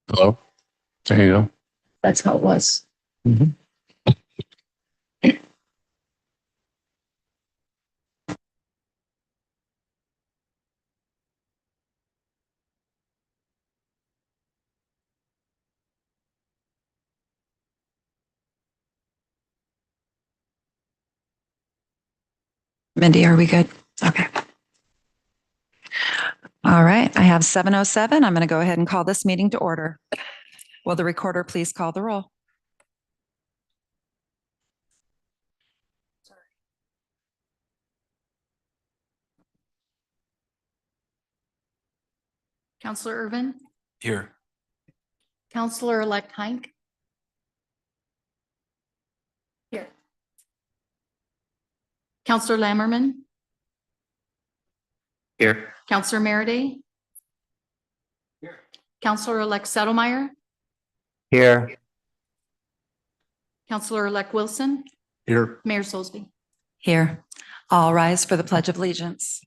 Hello. There you go. That's how it was. Mhm. Mindy, are we good? Okay. All right. I have 7:07. I'm going to go ahead and call this meeting to order. Will the recorder please call the roll? Counselor Irvin, Here. Counselor-elect Hink. Here. Counselor Lammerman, Here. Counselor Merity. Here. Counselor-elect Settlemeyer, Here. Counselor-elect Wilson, Here. Mayor Soulsby. Here. All rise for the Pledge of Allegiance.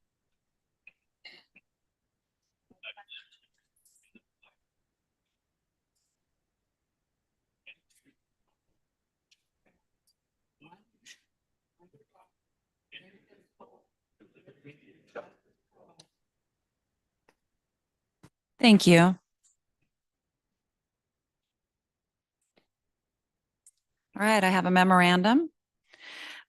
Thank you. All right. I have a memorandum.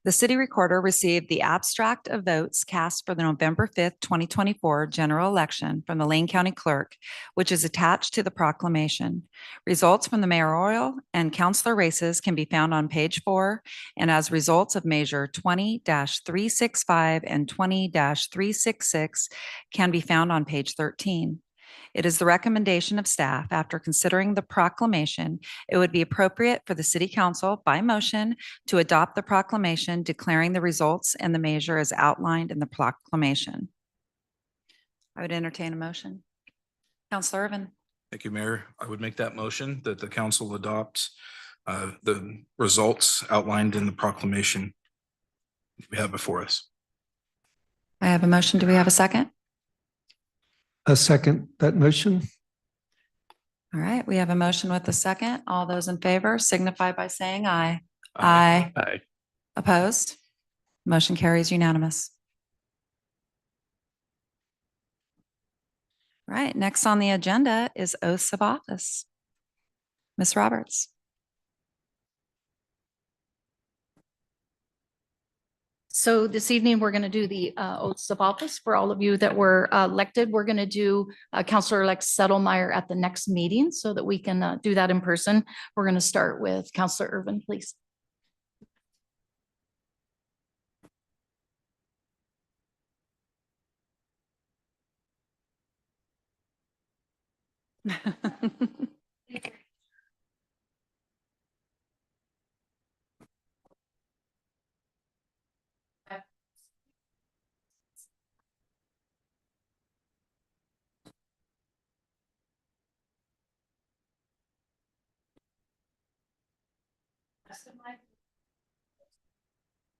The city recorder received the abstract of votes cast for the November 5th, 2024 general election from the Lane County Clerk, which is attached to the proclamation. Results from the mayoral and councilor races can be found on page 4, and as results of measure 20-365 and 20-366 can be found on page 13. It is the recommendation of staff, after considering the proclamation, it would be appropriate for the city council by motion to adopt the proclamation declaring the results and the measure as outlined in the proclamation. I would entertain a motion. Councilor Irvin. Thank you, Mayor. I would make that motion that the council adopt the results outlined in the proclamation we have before us. I have a motion. Do we have a second? A second that motion. All right, we have a motion with a second. All those in favor signify by saying aye. Aye. Aye. Opposed? Motion carries unanimous. All right, next on the agenda is oaths of office. Ms. Roberts. So this evening, we're going to do the oaths of office for all of you that were elected. We're going to do Counselor-elect Settlemeyer at the next meeting so that we can do that in person. We're going to start with Counselor Irvin, please.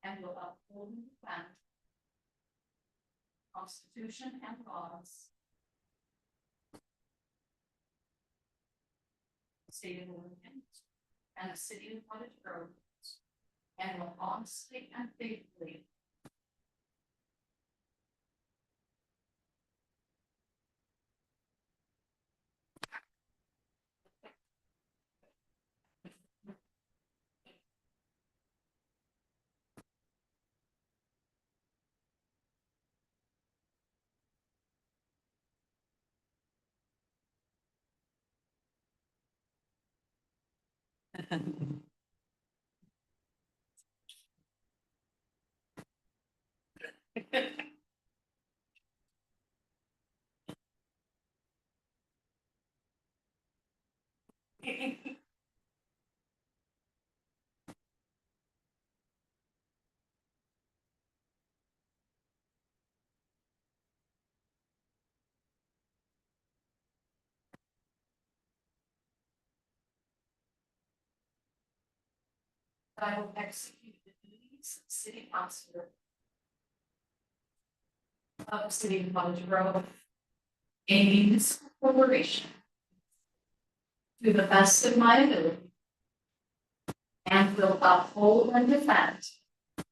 And will uphold and defend the Constitution and laws of the state of Oregon and the city of Cottage Grove, and will honestly and faithfully I will execute the duties of city councilor of the city of Cottage Grove, a municipal corporation, to the best of my ability, and will uphold and defend the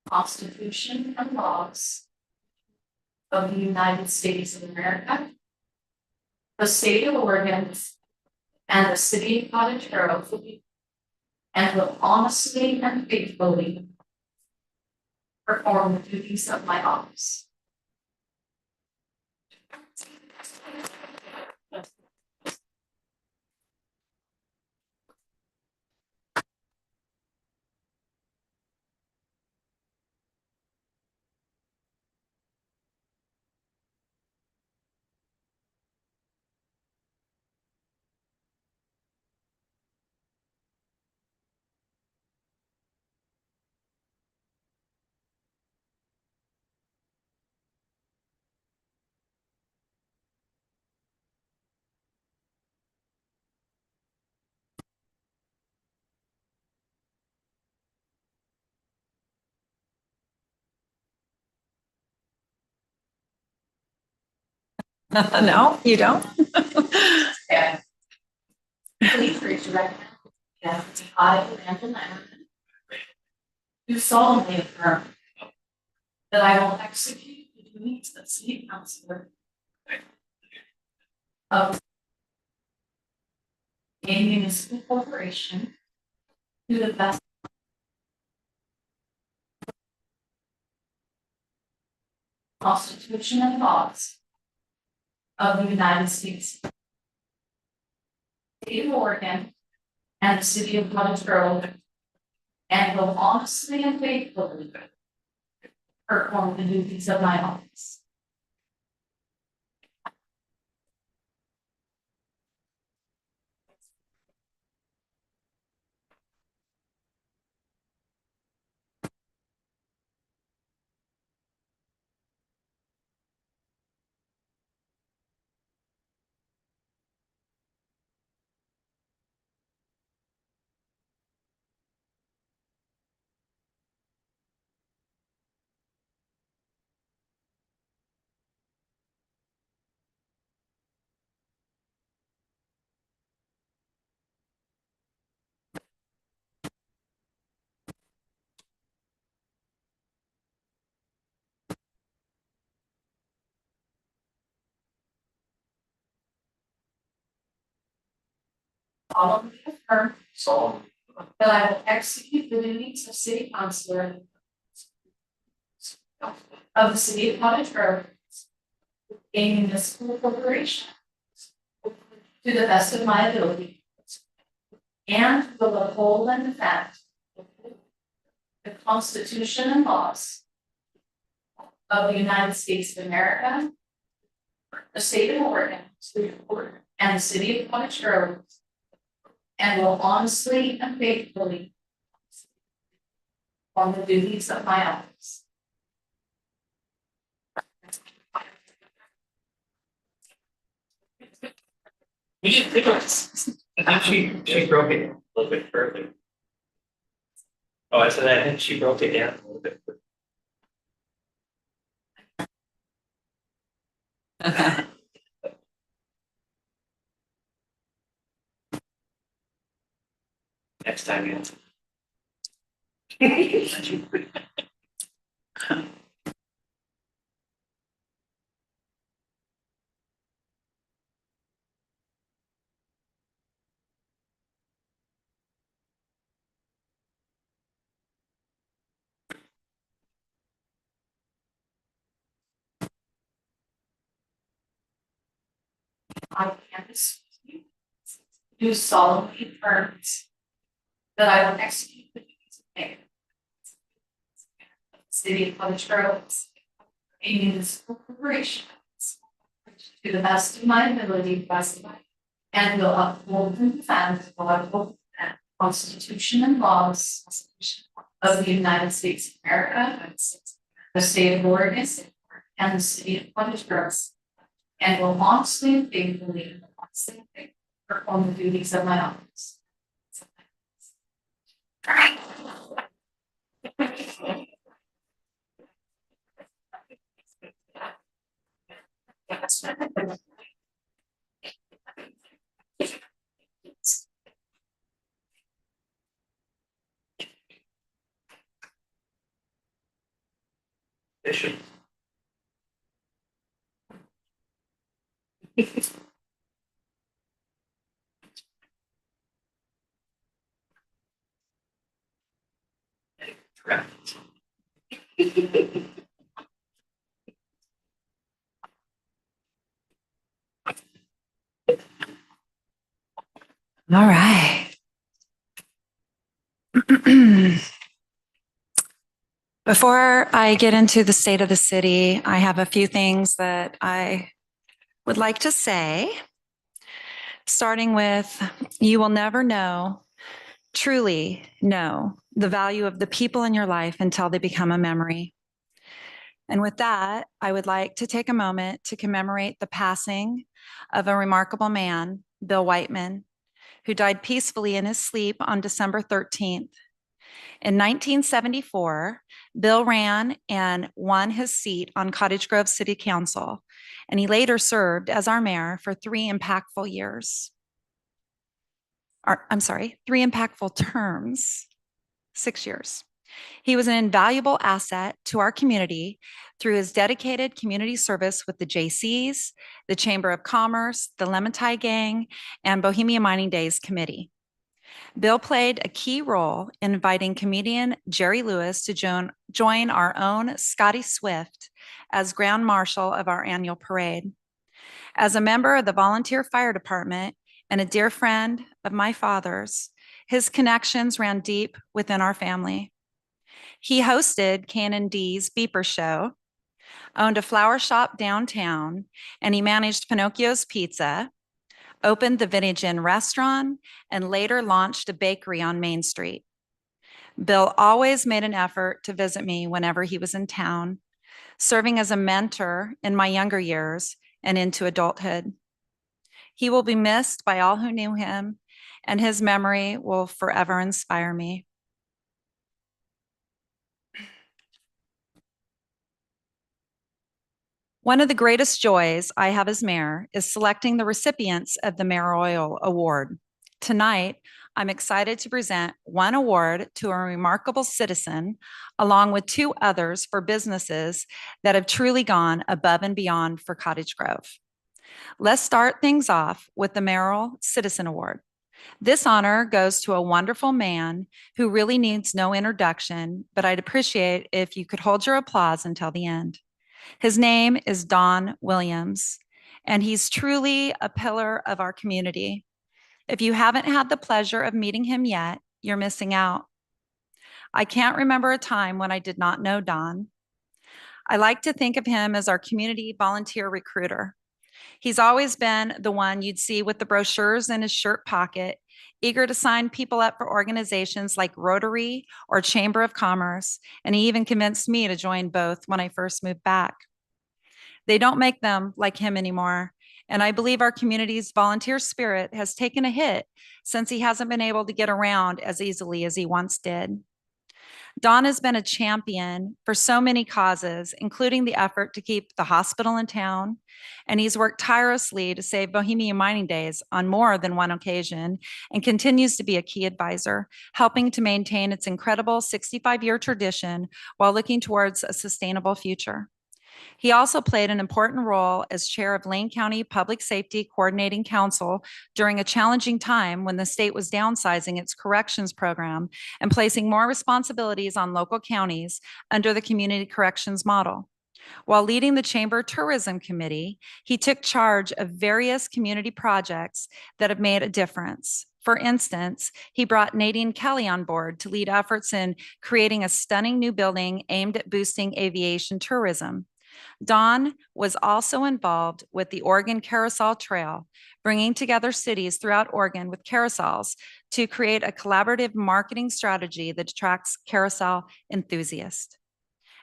Constitution and laws of the United States of America, the state of Oregon, and the city of Cottage Grove, and will honestly and faithfully perform the duties of my office. No, you don't? Yeah. Please raise your right hand. Yeah, I, Amanda Lamberton, do solemnly affirm that I will execute the duties of city councilor of a municipal corporation to the best Constitution and laws of the United States, state of Oregon, and the city of Cottage Grove, and will honestly and faithfully perform the duties of my office. Solemnly affirm that I will execute the duties of city councilor of the city of Cottage Grove, a municipal corporation, to the best of my ability, and will uphold and defend the Constitution and laws of the United States of America, the state of Oregon, and the city of Cottage Grove, and will honestly and faithfully perform the duties of my office. She broke it a little bit further. Oh, I said I think she broke it down a little bit. Next time you. I canvass you, do solemnly affirm that I will execute the duties of mayor of the city of Cottage Grove, a municipal corporation, to the best of my ability, and will uphold and defend the Constitution and laws of the United States of America, the state of Oregon, and the city of Cottage Grove, and will honestly and faithfully perform the duties of my office. Bishop. Correct. All right. Before I get into the state of the city, I have a few things that I would like to say. Starting with, you will never know, truly know, the value of the people in your life until they become a memory. And with that, I would like to take a moment to commemorate the passing of a remarkable man, Bill Whiteman, who died peacefully in his sleep on December 13th. In 1974, Bill ran and won his seat on Cottage Grove City Council, and he later served as our mayor for 3 impactful years. Three impactful terms, 6 years. He was an invaluable asset to our community through his dedicated community service with the Jaycees, the Chamber of Commerce, the Lemon Tie Gang, and Bohemia Mining Days Committee. Bill played a key role in inviting comedian Jerry Lewis to join our own Scotty Swift as Grand Marshal of our annual parade. As a member of the volunteer fire department and a dear friend of my father's, his connections ran deep within our family. He hosted K&D's Beeper Show, owned a flower shop downtown, and he managed Pinocchio's Pizza, opened the Vintage Inn restaurant, and later launched a bakery on Main Street. Bill always made an effort to visit me whenever he was in town, serving as a mentor in my younger years and into adulthood. He will be missed by all who knew him, and his memory will forever inspire me. One of the greatest joys I have as mayor is selecting the recipients of the Mayoral Award. Tonight, I'm excited to present one award to a remarkable citizen, along with 2 others for businesses that have truly gone above and beyond for Cottage Grove. Let's start things off with the Mayoral Citizen Award. This honor goes to a wonderful man who really needs no introduction, but I'd appreciate if you could hold your applause until the end. His name is Don Williams, and he's truly a pillar of our community. If you haven't had the pleasure of meeting him yet, you're missing out. I can't remember a time when I did not know Don. I like to think of him as our community volunteer recruiter. He's always been the one you'd see with the brochures in his shirt pocket, eager to sign people up for organizations like Rotary or Chamber of Commerce, and he even convinced me to join both when I first moved back. They don't make them like him anymore, and I believe our community's volunteer spirit has taken a hit since he hasn't been able to get around as easily as he once did. Don has been a champion for so many causes, including the effort to keep the hospital in town, and he's worked tirelessly to save Bohemia Mining Days on more than one occasion and continues to be a key advisor, helping to maintain its incredible 65-year tradition while looking towards a sustainable future. He also played an important role as chair of Lane County Public Safety Coordinating Council during a challenging time when the state was downsizing its corrections program and placing more responsibilities on local counties under the community corrections model. While leading the Chamber Tourism Committee, he took charge of various community projects that have made a difference. For instance, he brought Nadine Kelly on board to lead efforts in creating a stunning new building aimed at boosting aviation tourism. Don was also involved with the Oregon Carousel Trail, bringing together cities throughout Oregon with carousels to create a collaborative marketing strategy that attracts carousel enthusiasts.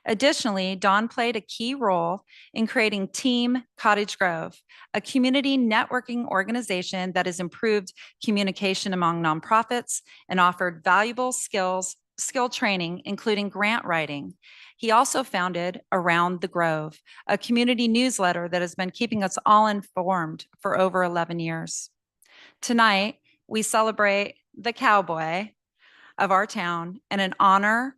Additionally, Don played a key role in creating Team Cottage Grove, a community networking organization that has improved communication among nonprofits and offered valuable skill training, including grant writing. He also founded Around the Grove, a community newsletter that has been keeping us all informed for over 11 years. Tonight, we celebrate the cowboy of our town and honor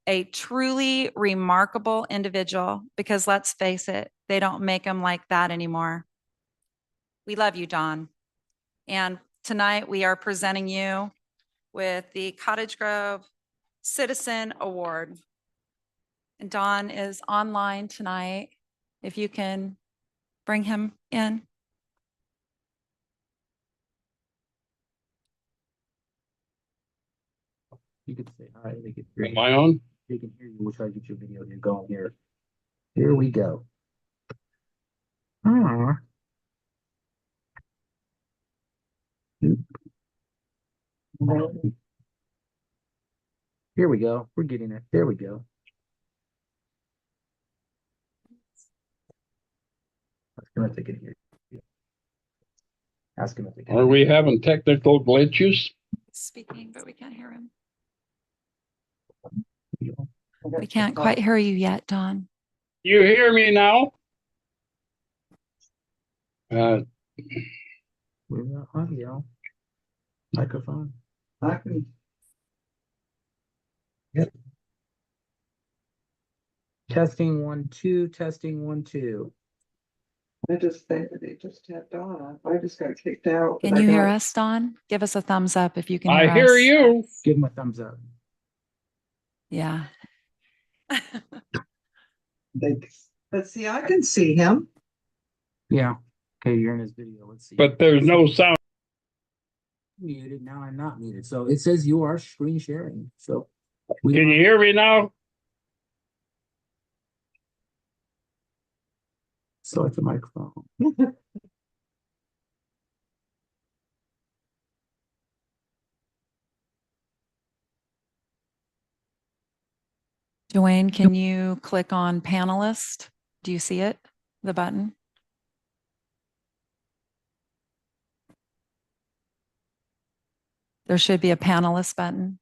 a truly remarkable individual, because let's face it, they don't make them like that anymore. We love you, Don. And tonight we are presenting you with the Cottage Grove Citizen Award. And Don is online tonight. If you can bring him in. You could say hi, they could hear Am you. I on? They can hear you. We'll try to get your video here going here. Here we go. Ah. Here we go. We're getting it. There we go. Ask him if they can hear you. Ask him if they can. Are we having technical glitches? Speaking, but we can't hear him. hear you. We can't quite hear you yet, Don. You hear me now? We're not audio. Microphone. I can. Yep. Testing 1, 2, testing 1, 2. They just tapped on. I just got kicked out. Can you hear us, Don? Give us a thumbs up if you can hear I us. hear you. Give him a thumbs up. Yeah. But see, I can see him. Yeah. Okay, you're in his video. Let's see. But there's no sound. Muted. Now I'm not muted. So it says you are screen sharing. So we Can you hear me now? select the microphone. Joanne, can you click on panelist? Do you see it? The button? There should be a panelist button.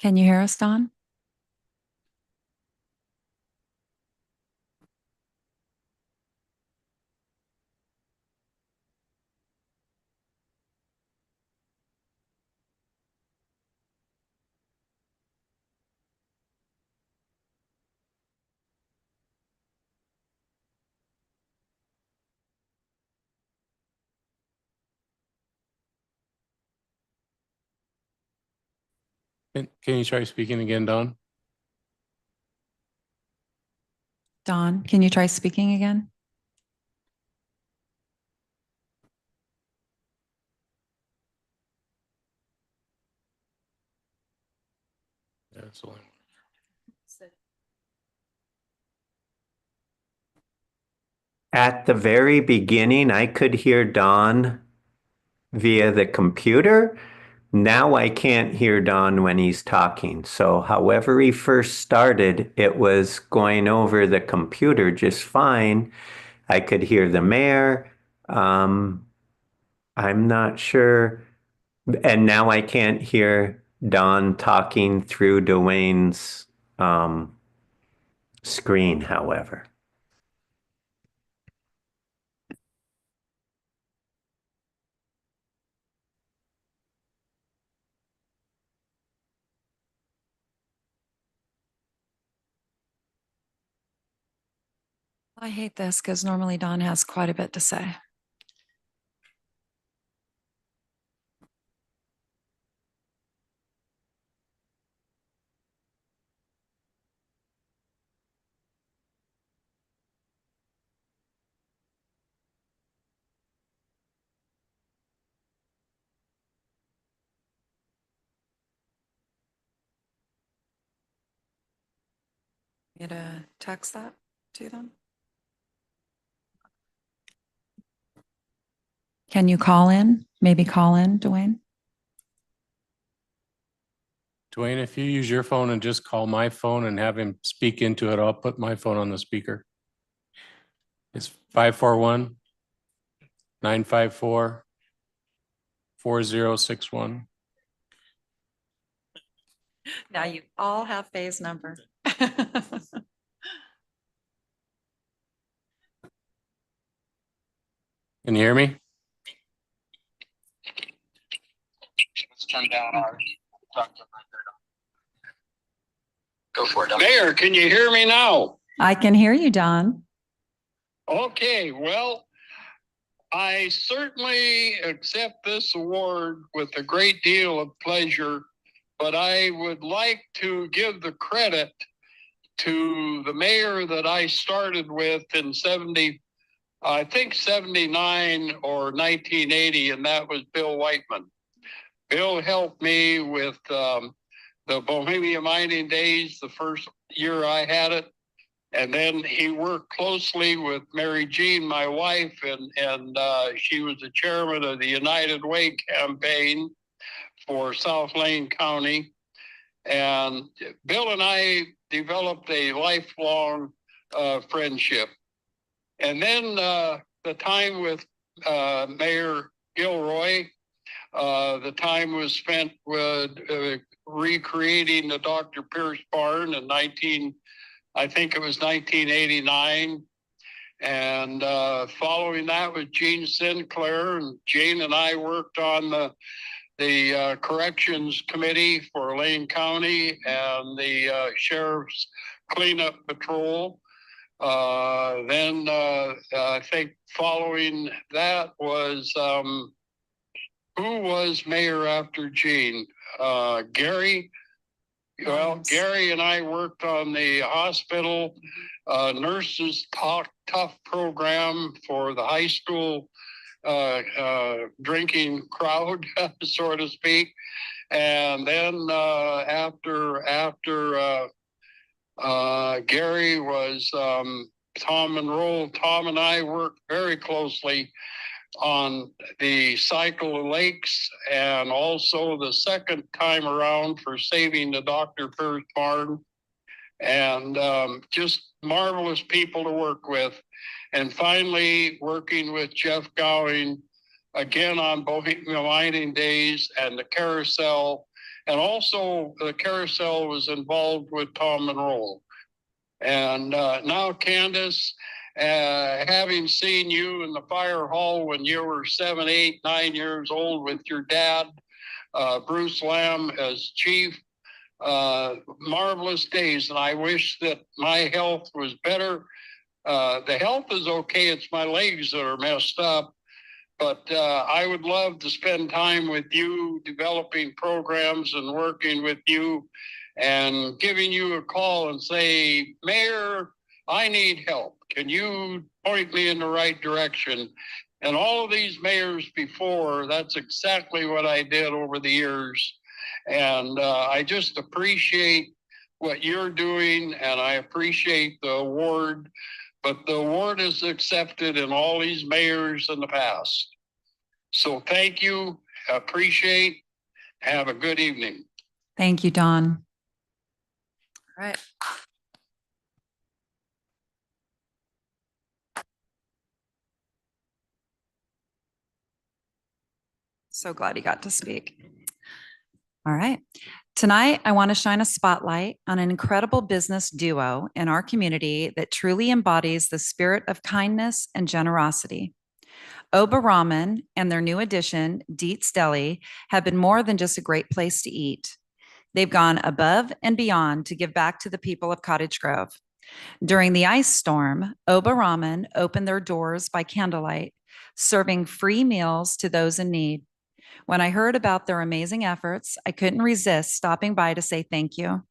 Can you hear us, Don? Can you try speaking again, Don? Don, can you try speaking again? That's the one. At the very beginning, I could hear Don via the computer, Now I can't hear Don when he's talking. So however he first started, it was going over the computer just fine. I could hear the mayor. I'm not sure. And now I can't hear Don talking through Dwayne's screen, however. I hate this because normally Don has quite a bit to say. You to text that to them? Can you call in? Maybe call in, Dwayne? Dwayne, if you use your phone and just call my phone and have him speak into it, I'll put my phone on the speaker. It's 541-954-4061. Now you all have Faye's number. Can you hear me? Let's turn down our. Go for it. Mayor, can you hear me now? I can hear you, Don. Okay, well, I certainly accept this award with a great deal of pleasure, but I would like to give the credit to the mayor that I started with in 79 or 1980, and that was Bill Whiteman. Bill helped me with the Bohemia Mining Days the first year I had it. And then he worked closely with Mary Jean, my wife, and she was the chairman of the United Way campaign for South Lane County. And Bill and I developed a lifelong friendship. And then the time with Mayor Gilroy, the time was spent with recreating the Dr. Pierce Barn in 1989. And following that was Gene Sinclair, and Gene and I worked on the corrections committee for Lane County and the sheriff's cleanup patrol. Then I think following that was who was mayor after Gene? Gary. Well, Gary and I worked on the hospital nurses tough program for the high school drinking crowd, so to speak. And then after Gary was Tom Monroe. Tom and I worked very closely on the Cycle of Lakes, and also the second time around for saving the Dr. Pierce Barn, and just marvelous people to work with. And finally working with Jeff Gowing again on Bohemia Mining Days and the Carousel, and also the Carousel was involved with Tom Monroe. And now Candace, having seen you in the fire hall when you were 7, 8, 9 years old with your dad, Bruce Lamb as chief, marvelous days. And I wish that my health was better. The health is okay. It's my legs that are messed up. But I would love to spend time with you, developing programs and working with you and giving you a call and say, Mayor, I need help. Can you point me in the right direction? And all of these mayors before, that's exactly what I did over the years. And I just appreciate what you're doing, and I appreciate the award. But the award is accepted in all these mayors in the past. So thank you, appreciate, Have a good evening. Thank you, Don. All right. So glad he got to speak. All right. Tonight, I want to shine a spotlight on an incredible business duo in our community that truly embodies the spirit of kindness and generosity. Oba Ramen and their new addition, Deets Deli, have been more than just a great place to eat. They've gone above and beyond to give back to the people of Cottage Grove. During the ice storm, Oba Ramen opened their doors by candlelight, serving free meals to those in need. When I heard about their amazing efforts, I couldn't resist stopping by to say thank you.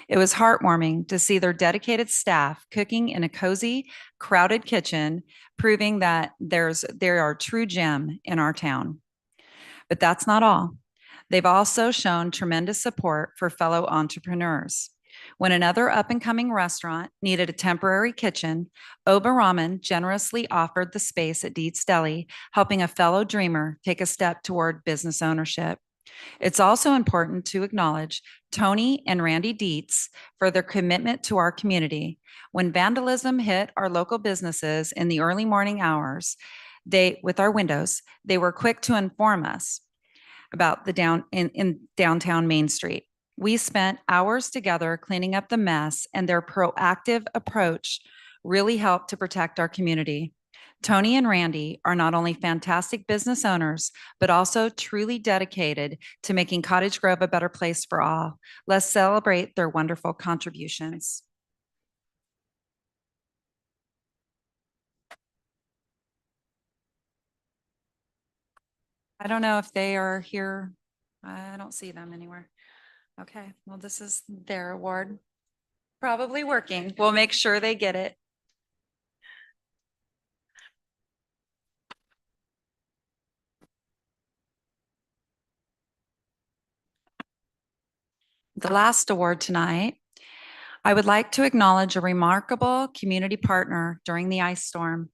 It was heartwarming to see their dedicated staff cooking in a cozy, crowded kitchen, proving that they are a true gem in our town. But that's not all. They've also shown tremendous support for fellow entrepreneurs. When another up-and-coming restaurant needed a temporary kitchen, Oba Ramen generously offered the space at Deets Deli, helping a fellow dreamer take a step toward business ownership. It's also important to acknowledge Tony and Randy Deets for their commitment to our community. When vandalism hit our local businesses in the early morning hours, with our windows, they were quick to inform us about in downtown Main Street. We spent hours together cleaning up the mess, and their proactive approach really helped to protect our community. Tony and Randy are not only fantastic business owners, but also truly dedicated to making Cottage Grove a better place for all. Let's celebrate their wonderful contributions. I don't know if they are here. I don't see them anywhere. Okay, well, this is their award. Probably working. We'll make sure they get it. The last award tonight, I would like to acknowledge a remarkable community partner during the ice storm,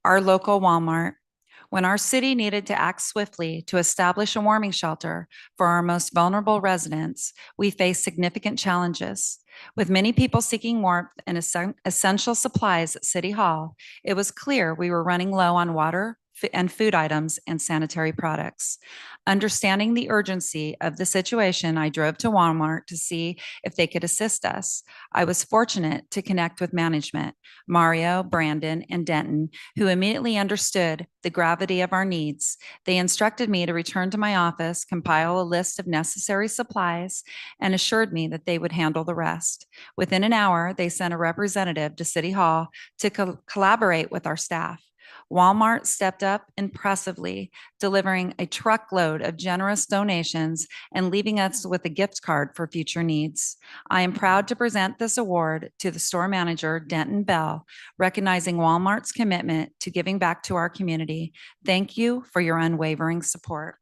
our local Walmart. When our city needed to act swiftly to establish a warming shelter for our most vulnerable residents, we faced significant challenges. With many people seeking warmth and essential supplies at City Hall, it was clear we were running low on water and food items and sanitary products. Understanding the urgency of the situation, I drove to Walmart to see if they could assist us. I was fortunate to connect with management, Mario, Brandon, and Denton, who immediately understood the gravity of our needs. They instructed me to return to my office, compile a list of necessary supplies, and assured me that they would handle the rest. Within an hour, they sent a representative to City Hall to collaborate with our staff. Walmart stepped up impressively, delivering a truckload of generous donations and leaving us with a gift card for future needs. I am proud to present this award to the store manager, Denton Bell, recognizing Walmart's commitment to giving back to our community. Thank you for your unwavering support.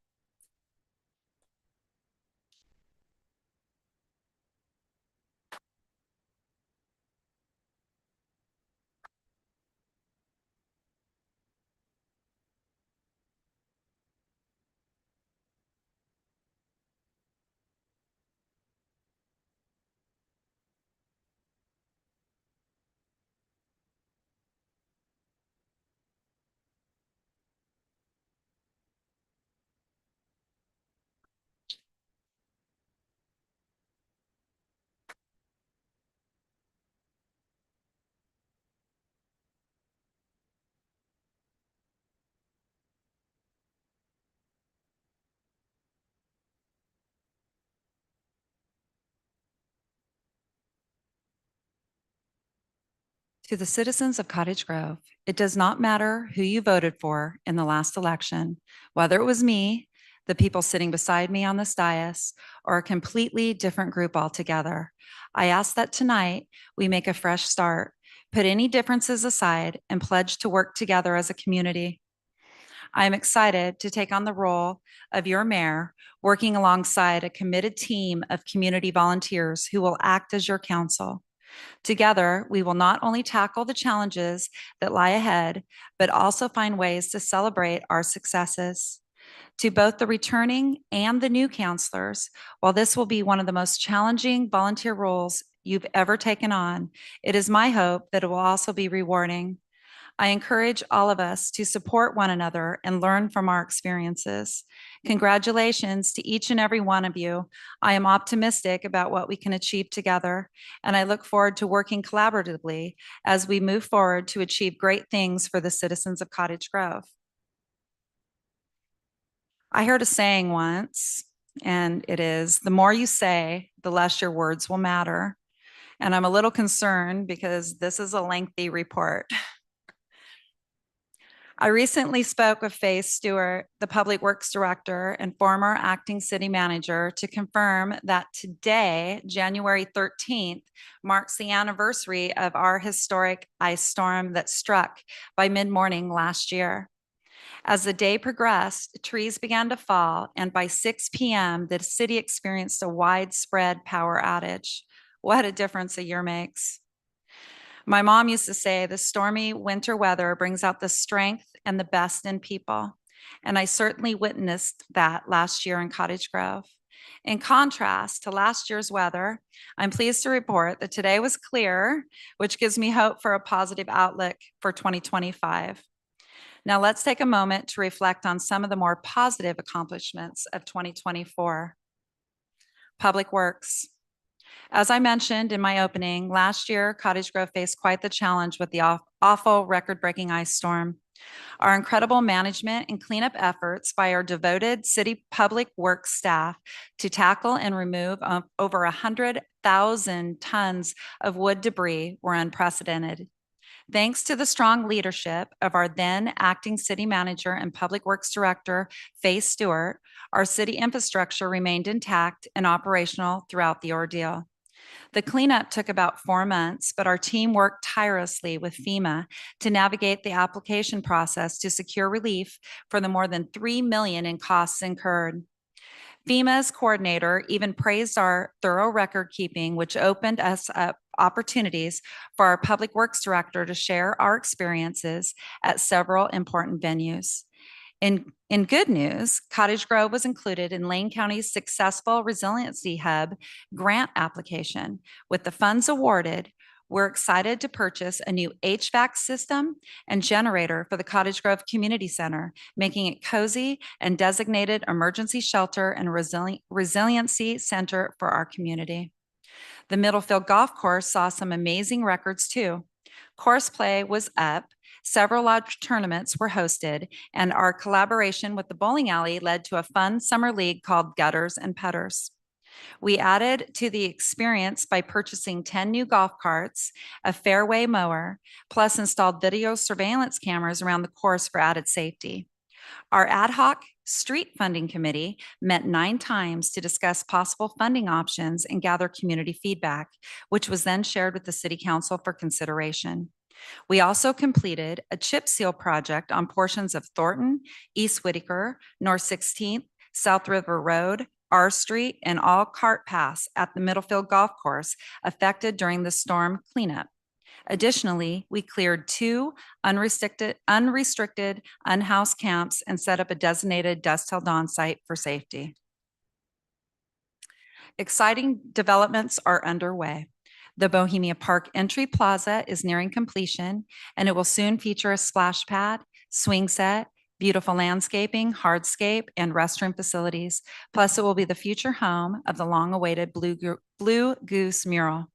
To the citizens of Cottage Grove, it does not matter who you voted for in the last election, whether it was me, the people sitting beside me on this dais, or a completely different group altogether. I ask that tonight we make a fresh start, put any differences aside, and pledge to work together as a community. I am excited to take on the role of your mayor, working alongside a committed team of community volunteers who will act as your council. Together, we will not only tackle the challenges that lie ahead, but also find ways to celebrate our successes. To both the returning and the new counselors, while this will be one of the most challenging volunteer roles you've ever taken on, it is my hope that it will also be rewarding. I encourage all of us to support one another and learn from our experiences. Congratulations to each and every one of you. I am optimistic about what we can achieve together, and I look forward to working collaboratively as we move forward to achieve great things for the citizens of Cottage Grove. I heard a saying once, and it is, the more you say, the less your words will matter. And I'm a little concerned because this is a lengthy report. I recently spoke with Faye Stewart, the Public Works Director and former acting city manager, to confirm that today, January 13th, marks the anniversary of our historic ice storm that struck by mid-morning last year. As the day progressed, trees began to fall, and by 6 p.m., the city experienced a widespread power outage. What a difference a year makes. My mom used to say the stormy winter weather brings out the strength and the best in people. And I certainly witnessed that last year in Cottage Grove. In contrast to last year's weather, I'm pleased to report that today was clear, which gives me hope for a positive outlook for 2025. Now let's take a moment to reflect on some of the more positive accomplishments of 2024. Public Works. As I mentioned in my opening, last year, Cottage Grove faced quite the challenge with the awful record-breaking ice storm. Our incredible management and cleanup efforts by our devoted city public works staff to tackle and remove over 100,000 tons of wood debris were unprecedented. Thanks to the strong leadership of our then acting city manager and public works director, Faye Stewart, our city infrastructure remained intact and operational throughout the ordeal. The cleanup took about 4 months, but our team worked tirelessly with FEMA to navigate the application process to secure relief for the more than $3 million in costs incurred. FEMA's coordinator even praised our thorough record keeping, which opened us up opportunities for our public works director to share our experiences at several important venues. In good news, Cottage Grove was included in Lane County's successful Resiliency Hub grant application. With the funds awarded, we're excited to purchase a new HVAC system and generator for the Cottage Grove Community Center, making it cozy and designated emergency shelter and resiliency center for our community. The Middlefield Golf Course saw some amazing records too. Course play was up, several large tournaments were hosted, and our collaboration with the bowling alley led to a fun summer league called Gutters and Putters. We added to the experience by purchasing 10 new golf carts, a fairway mower, plus installed video surveillance cameras around the course for added safety. Our ad hoc street funding committee met 9 times to discuss possible funding options and gather community feedback, which was then shared with the City Council for consideration. We also completed a chip seal project on portions of Thornton, East Whitaker, North 16th, South River Road, R Street, and all cart paths at the Middlefield Golf Course affected during the storm cleanup. Additionally, we cleared 2 unrestricted unhoused camps and set up a designated Dust Till Dawn site for safety. Exciting developments are underway. The Bohemia Park Entry Plaza is nearing completion, and it will soon feature a splash pad, swing set, beautiful landscaping, hardscape, and restroom facilities. Plus, it will be the future home of the long-awaited Blue Goose mural.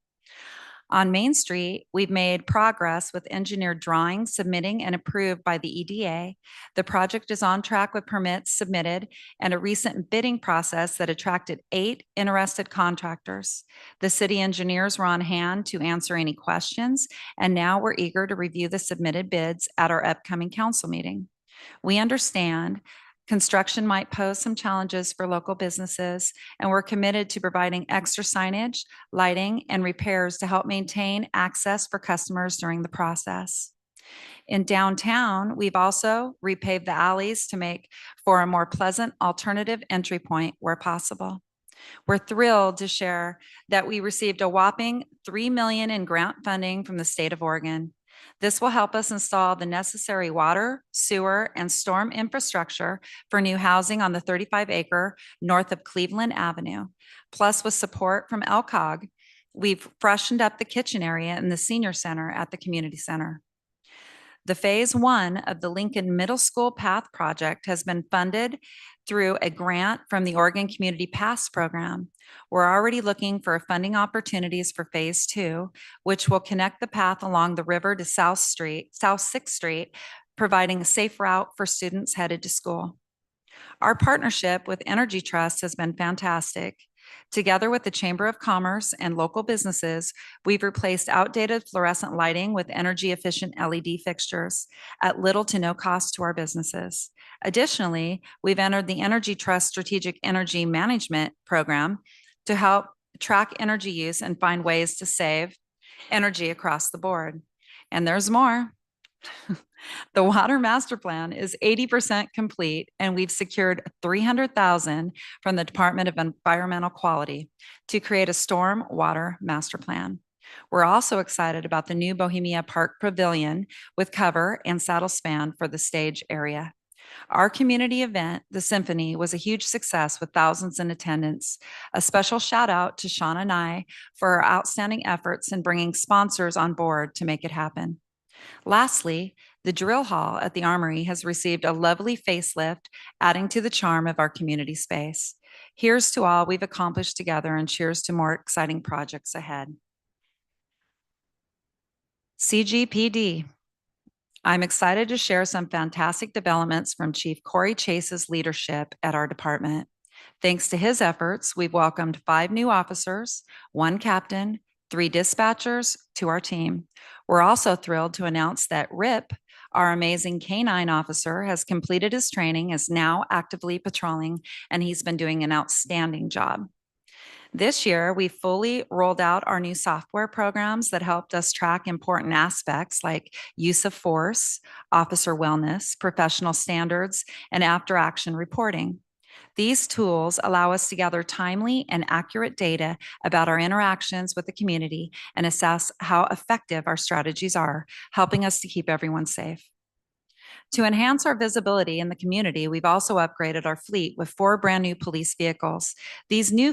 On Main Street, we've made progress with engineered drawings submitting and approved by the EDA. The project is on track with permits submitted and a recent bidding process that attracted 8 interested contractors. The city engineers were on hand to answer any questions, and now we're eager to review the submitted bids at our upcoming council meeting. We understand construction might pose some challenges for local businesses, and we're committed to providing extra signage, lighting, and repairs to help maintain access for customers during the process. In downtown, we've also repaved the alleys to make for a more pleasant alternative entry point where possible. We're thrilled to share that we received a whopping $3 million in grant funding from the state of Oregon. This will help us install the necessary water, sewer, and storm infrastructure for new housing on the 35-acre north of Cleveland Avenue. Plus, with support from LCOG, we've freshened up the kitchen area in the senior center at the community center. The Phase 1 of the Lincoln Middle School Path Project has been funded through a grant from the Oregon Community Pass Program. We're already looking for funding opportunities for Phase 2, which will connect the path along the river to South 6th Street, providing a safe route for students headed to school. Our partnership with Energy Trust has been fantastic. Together with the Chamber of Commerce and local businesses, we've replaced outdated fluorescent lighting with energy-efficient LED fixtures at little to no cost to our businesses. Additionally, we've entered the Energy Trust Strategic Energy Management Program to help track energy use and find ways to save energy across the board. And there's more. The Water Master Plan is 80% complete, and we've secured $300,000 from the Department of Environmental Quality to create a storm water master plan. We're also excited about the new Bohemia Park Pavilion with cover and saddle span for the stage area. Our community event, the Symphony, was a huge success with thousands in attendance. A special shout out to Shauna and I for our outstanding efforts in bringing sponsors on board to make it happen. Lastly, the drill hall at the Armory has received a lovely facelift, adding to the charm of our community space. Here's to all we've accomplished together, and cheers to more exciting projects ahead. CGPD. I'm excited to share some fantastic developments from Chief Corey Chase's leadership at our department. Thanks to his efforts, we've welcomed 5 new officers, 1 captain, 3 dispatchers to our team. We're also thrilled to announce that Rip, our amazing K-9 officer, has completed his training, is now actively patrolling, and he's been doing an outstanding job. This year, we fully rolled out our new software programs that helped us track important aspects like use of force, officer wellness, professional standards, and after-action reporting. These tools allow us to gather timely and accurate data about our interactions with the community and assess how effective our strategies are, helping us to keep everyone safe. To enhance our visibility in the community, we've also upgraded our fleet with 4 brand new police vehicles. These new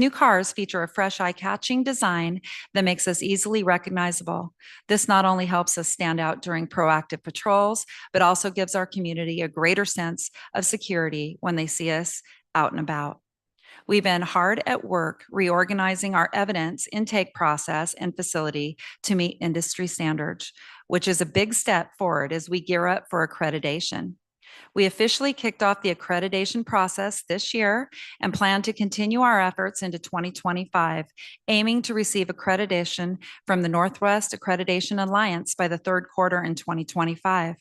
cars feature a fresh eye-catching design that makes us easily recognizable. This not only helps us stand out during proactive patrols, but also gives our community a greater sense of security when they see us out and about. We've been hard at work reorganizing our evidence intake process and facility to meet industry standards, which is a big step forward as we gear up for accreditation. We officially kicked off the accreditation process this year and plan to continue our efforts into 2025, aiming to receive accreditation from the Northwest Accreditation Alliance by the 3rd quarter in 2025.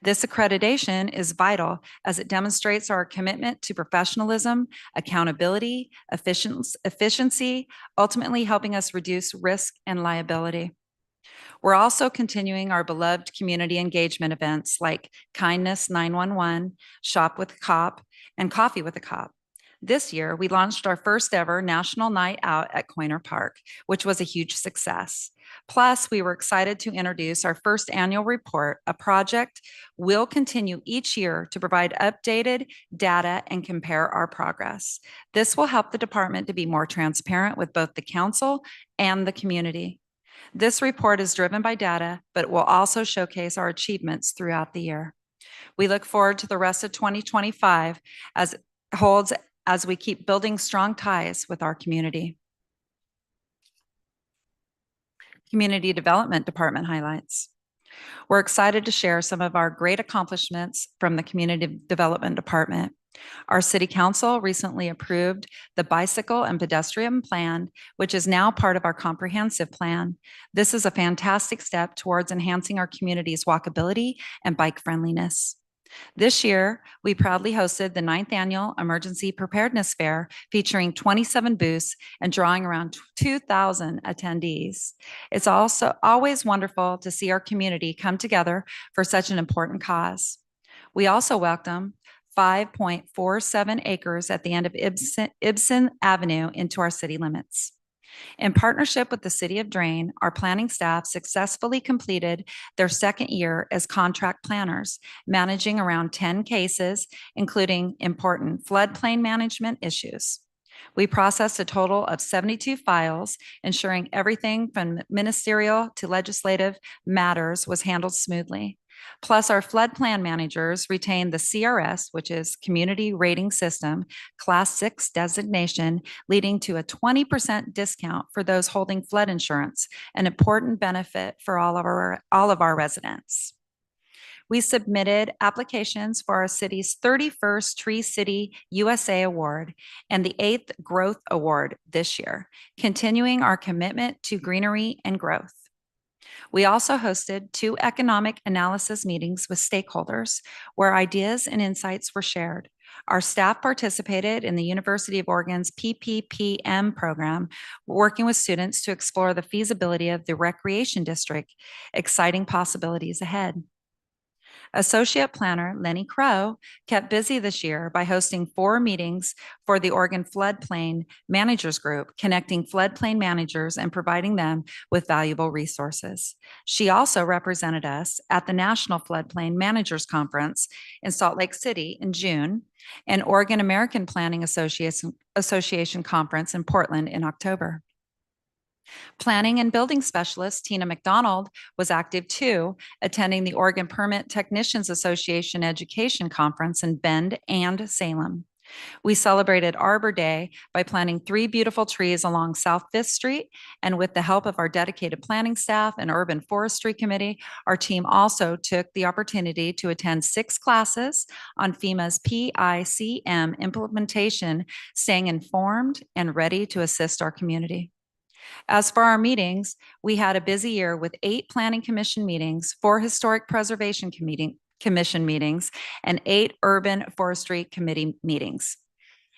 This accreditation is vital as it demonstrates our commitment to professionalism, accountability, efficiency, ultimately helping us reduce risk and liability. We're also continuing our beloved community engagement events like Kindness 911, Shop with a Cop, and Coffee with a Cop. This year, we launched our first ever National Night Out at Coiner Park, which was a huge success. Plus, we were excited to introduce our first annual report, a project we'll continue each year to provide updated data and compare our progress. This will help the department to be more transparent with both the council and the community. This report is driven by data, but will also showcase our achievements throughout the year. We look forward to the rest of 2025 as we keep building strong ties with our community. Community Development Department highlights. We're excited to share some of our great accomplishments from the Community Development Department. Our City Council recently approved the Bicycle and Pedestrian Plan, which is now part of our comprehensive plan. This is a fantastic step towards enhancing our community's walkability and bike friendliness. This year, we proudly hosted the 9th Annual Emergency Preparedness Fair, featuring 27 booths and drawing around 2,000 attendees. It's also always wonderful to see our community come together for such an important cause. We also welcome 5.47 acres at the end of Ibsen Avenue into our city limits. In partnership with the City of Drain, our planning staff successfully completed their second year as contract planners, managing around 10 cases, including important floodplain management issues. We processed a total of 72 files, ensuring everything from ministerial to legislative matters was handled smoothly. Plus, our flood plan managers retained the CRS, which is Community Rating System, Class 6 designation, leading to a 20% discount for those holding flood insurance, an important benefit for all of our residents. We submitted applications for our city's 31st Tree City USA Award and the 8th Growth Award this year, continuing our commitment to greenery and growth. We also hosted 2 economic analysis meetings with stakeholders where ideas and insights were shared. Our staff participated in the University of Oregon's PPPM program, working with students to explore the feasibility of the recreation district, exciting possibilities ahead. Associate Planner Lenny Crow kept busy this year by hosting 4 meetings for the Oregon Floodplain Managers Group, connecting floodplain managers and providing them with valuable resources. She also represented us at the National Floodplain Managers Conference in Salt Lake City in June and Oregon American Planning Association Conference in Portland in October. Planning and building specialist Tina McDonald was active too, attending the Oregon Permit Technicians Association Education Conference in Bend and Salem. We celebrated Arbor Day by planting 3 beautiful trees along South 5th Street, and with the help of our dedicated planning staff and Urban Forestry Committee, our team also took the opportunity to attend 6 classes on FEMA's PICM implementation, staying informed and ready to assist our community. As for our meetings, we had a busy year with 8 Planning Commission meetings, 4 Historic Preservation Commission meetings, and 8 Urban Forestry Committee meetings.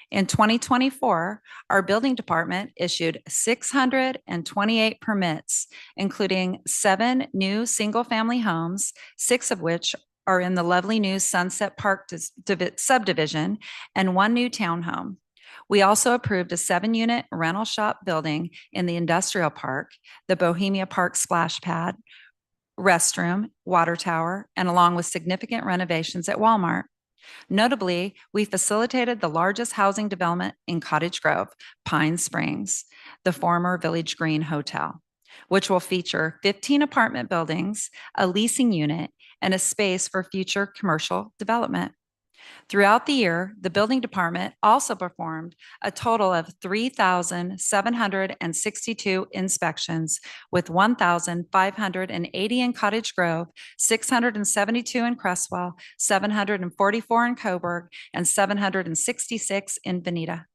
In 2024, our building department issued 628 permits, including 7 new single-family homes, 6 of which are in the lovely new Sunset Park subdivision, and 1 new townhome. We also approved a 7-unit rental shop building in the industrial park, the Bohemia Park splash pad, restroom, water tower, and along with significant renovations at Walmart. Notably, we facilitated the largest housing development in Cottage Grove, Pine Springs, the former Village Green Hotel, which will feature 15 apartment buildings, a leasing unit, and a space for future commercial development. Throughout the year, the building department also performed a total of 3,762 inspections, with 1,580 in Cottage Grove, 672 in Cresswell, 744 in Coburg, and 766 in Veneta.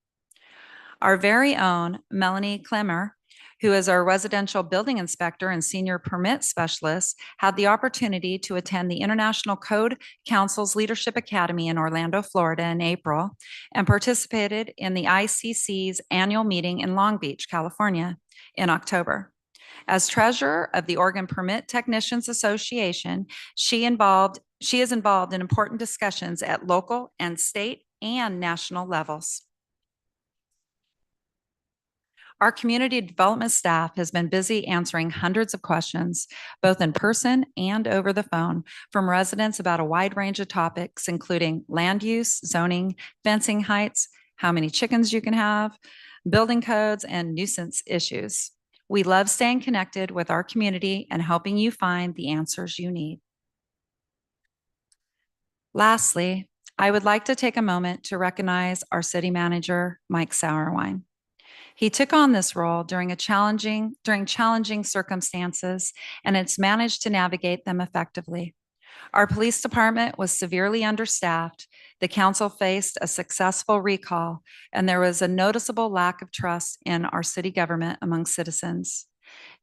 Our very own Melanie Klemmer, who is our residential building inspector and senior permit specialist, had the opportunity to attend the International Code Council's Leadership Academy in Orlando, Florida in April, and participated in the ICC's annual meeting in Long Beach, California in October. As treasurer of the Oregon Permit Technicians Association, she is involved in important discussions at local and state and national levels. Our community development staff has been busy answering hundreds of questions, both in person and over the phone, from residents about a wide range of topics, including land use, zoning, fencing heights, how many chickens you can have, building codes, and nuisance issues. We love staying connected with our community and helping you find the answers you need. Lastly, I would like to take a moment to recognize our city manager, Mike Sauerwein. He took on this role during challenging circumstances and it's managed to navigate them effectively. Our police department was severely understaffed. The council faced a successful recall, and there was a noticeable lack of trust in our city government among citizens.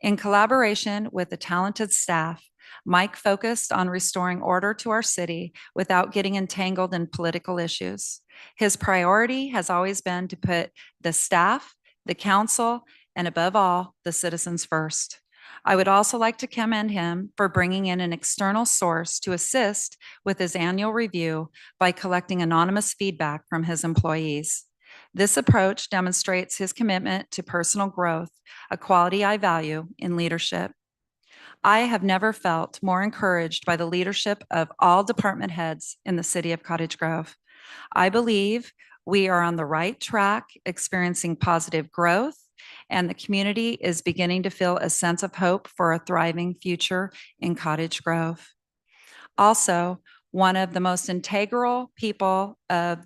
In collaboration with the talented staff, Mike focused on restoring order to our city without getting entangled in political issues. His priority has always been to put the staff, the council, and above all, the citizens first. I would also like to commend him for bringing in an external source to assist with his annual review by collecting anonymous feedback from his employees. This approach demonstrates his commitment to personal growth, a quality I value in leadership. I have never felt more encouraged by the leadership of all department heads in the city of Cottage Grove. I believe we are on the right track, experiencing positive growth, and the community is beginning to feel a sense of hope for a thriving future in Cottage Grove. Also, one of the most integral people of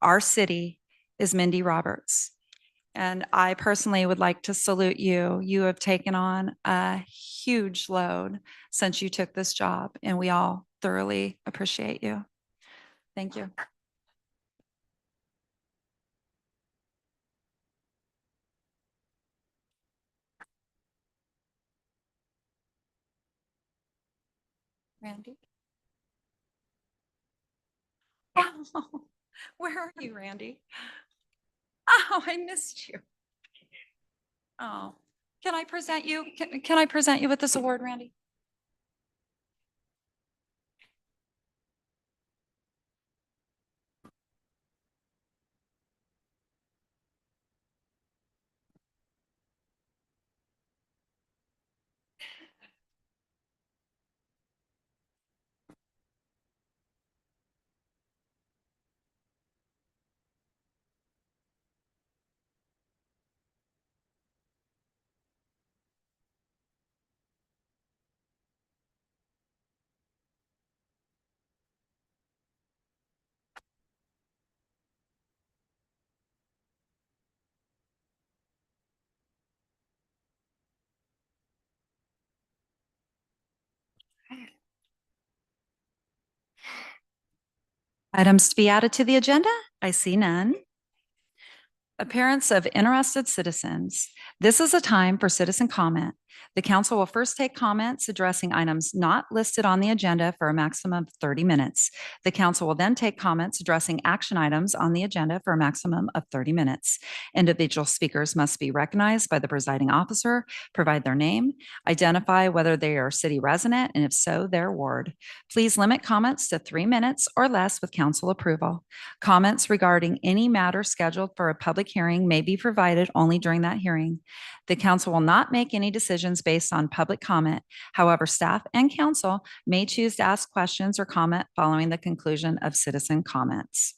our city is Mindy Roberts. And I personally would like to salute you. You have taken on a huge load since you took this job, and we all thoroughly appreciate you. Thank you. Randy? Oh, where are you, Randy? Oh, I missed you. Oh, can I present you? Can I present you with this award, Randy? Items to be added to the agenda? I see none. Appearance of interested citizens. This is a time for citizen comment. The council will first take comments addressing items not listed on the agenda for a maximum of 30 minutes. The council will then take comments addressing action items on the agenda for a maximum of 30 minutes. Individual speakers must be recognized by the presiding officer, provide their name, identify whether they are city resident, and if so, their ward. Please limit comments to 3 minutes or less with council approval. Comments regarding any matter scheduled for a public hearing may be provided only during that hearing. The council will not make any decisions based on public comment. However, staff and council may choose to ask questions or comment following the conclusion of citizen comments.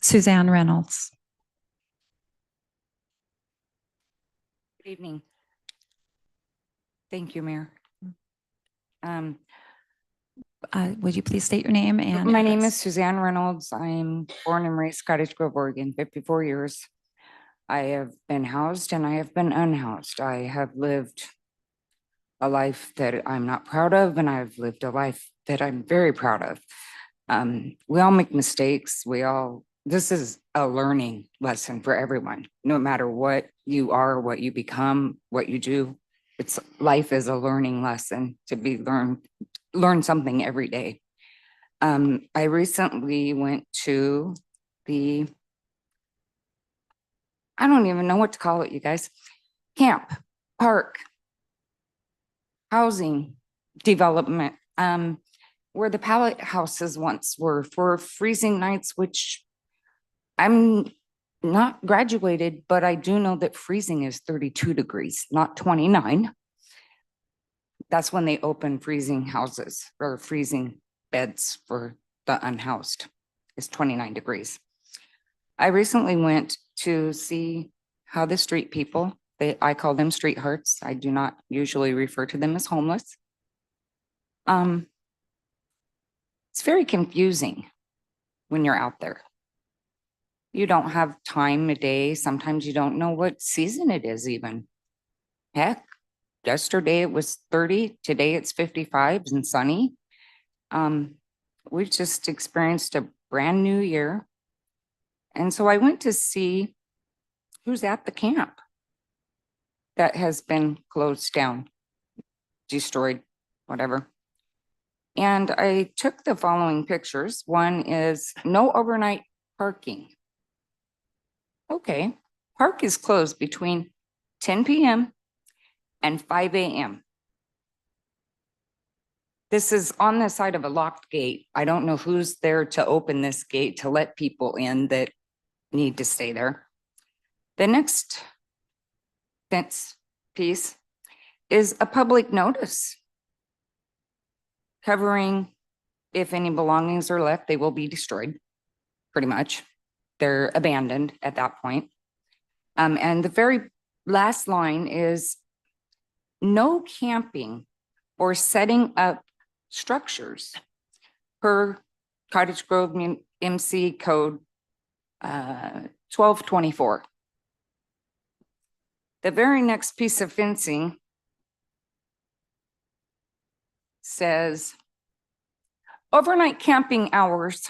Suzanne Reynolds. Good evening. Thank you, Mayor. Would you please state your name and My name is address? Suzanne Reynolds. I'm born and raised Cottage Grove, Oregon, 54 years. I have been housed and I have been unhoused. I have lived a life that I'm not proud of, and I've lived a life that I'm very proud of. We all make mistakes. This is a learning lesson for everyone, no matter what you are, what you become, what you do. Life is a learning lesson to be learn something every day. I recently went to I don't even know what to call it, you guys. Camp, park, housing development, where the pallet houses once were for freezing nights, which I'm not graduated, but I do know that freezing is 32 degrees, not 29. That's when they open freezing houses or freezing beds for the unhoused. It's 29 degrees. I recently went to see how the street people, I call them street hearts. I do not usually refer to them as homeless. It's very confusing when you're out there. You don't have time of day. Sometimes you don't know what season it is even. Heck, yesterday it was 30, today it's 55 and sunny. We've just experienced a brand new year. And so I went to see who's at the camp that has been closed down, destroyed, whatever. And I took the following pictures. One is no overnight parking. Okay, park is closed between 10 p.m. and 5 a.m. This is on the side of a locked gate. I don't know who's there to open this gate to let people in that need to stay there. The next fence piece is a public notice covering if any belongings are left, they will be destroyed, pretty much. They're abandoned at that point. And the very last line is no camping or setting up structures per Cottage Grove MC Code 1224. The very next piece of fencing says overnight camping hours,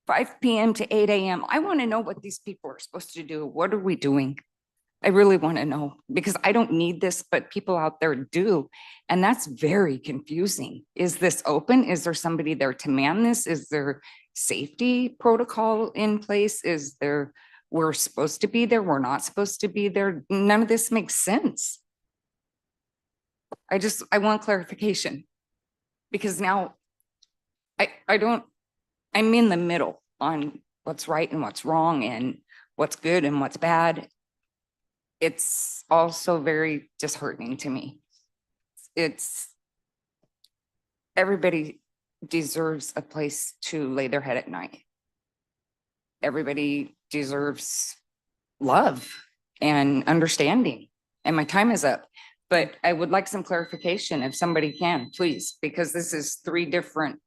5 p.m. to 8 a.m. I want to know what these people are supposed to do. What are we doing? I really want to know because I don't need this, but people out there do. And that's very confusing. Is this open? Is there somebody there to man this? Is there safety protocol in place? Is there, we're supposed to be there, we're not supposed to be there? None of this makes sense. I want clarification because now I'm in the middle on what's right and what's wrong and what's good and what's bad. It's also very disheartening to me. Everybody deserves a place to lay their head at night. Everybody deserves love and understanding. And my time is up, but I would like some clarification if somebody can, please, because this is 3 different,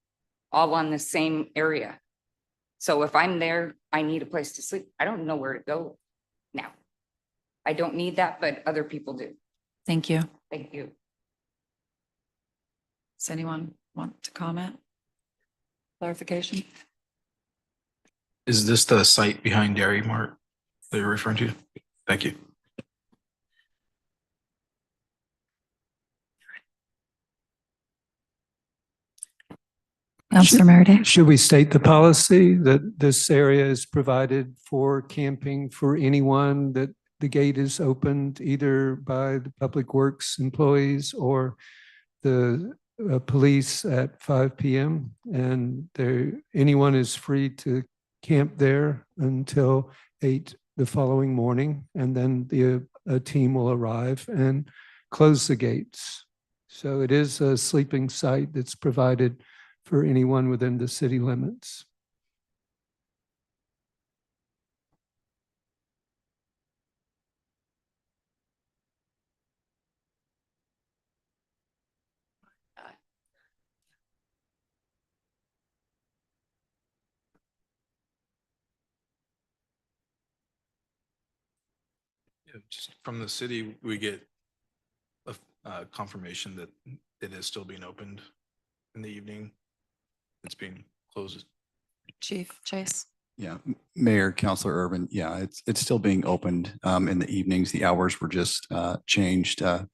all on the same area. So if I'm there, I need a place to sleep. I don't know where to go now. I don't need that, but other people do. Thank you. Thank you. Does anyone want to comment? Clarification? Is this the site behind Dairy Mart that you're referring to? Thank you. Councilor Meredith? Should we state the policy that this area is provided for camping for anyone, that the gate is opened either by the Public Works employees or the police at 5 p.m. and anyone is free to camp there until 8 the following morning, and then a team will arrive and close the gates. So it is a sleeping site that's provided for anyone within the city limits. Yeah, just from the city, we get a confirmation that it is still being opened in the evening. It's being closed. Chief Chase? Yeah, Mayor, Councilor Urban, yeah, it's still being opened in the evenings. The hours were just changed. Mr.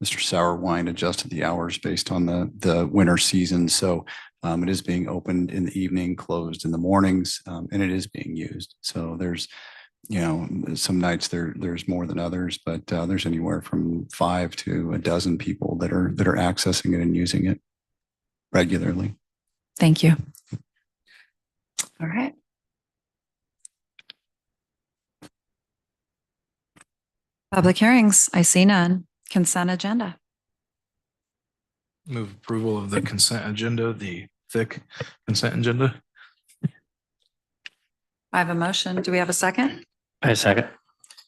Sourwine adjusted the hours based on the winter season. So it is being opened in the evening, closed in the mornings, and it is being used. So there's, some nights there's more than others, but there's anywhere from 5 to a dozen people that are accessing it and using it regularly. Thank you. All right. Public hearings, I see none. Consent agenda. Move approval of the consent agenda, the thick consent agenda. I have a motion. Do we have a second? I second.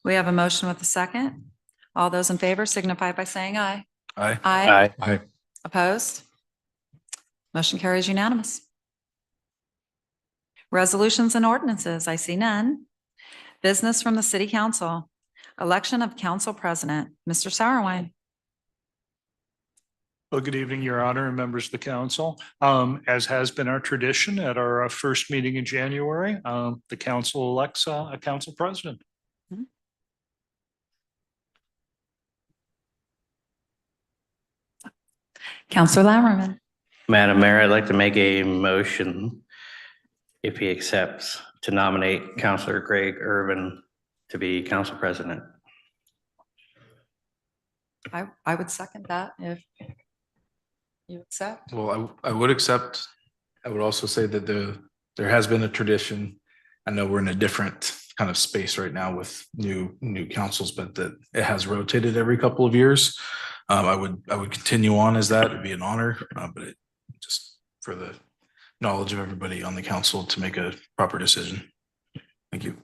We have a motion with a second. All those in favor signify by saying aye. Aye. Aye. Aye. Opposed? Motion carries unanimous. Resolutions and ordinances, I see none. Business from the City Council. Election of Council President, Mr. Sourwine. Well, good evening, Your Honor, and members of the council. As has been our tradition at our first meeting in January, the council elects a council president. Councilor Lammerman. Madam Mayor, I'd like to make a motion, if he accepts, to nominate Councilor Greg Urban to be council president. I would second that if. You accept? Well, I would accept. I would also say that there has been a tradition. I know we're in a different kind of space right now with new councils, but that it has rotated every couple of years. I would continue on as that. It'd be an honor, but it just for the knowledge of everybody on the council to make a proper decision. Thank you.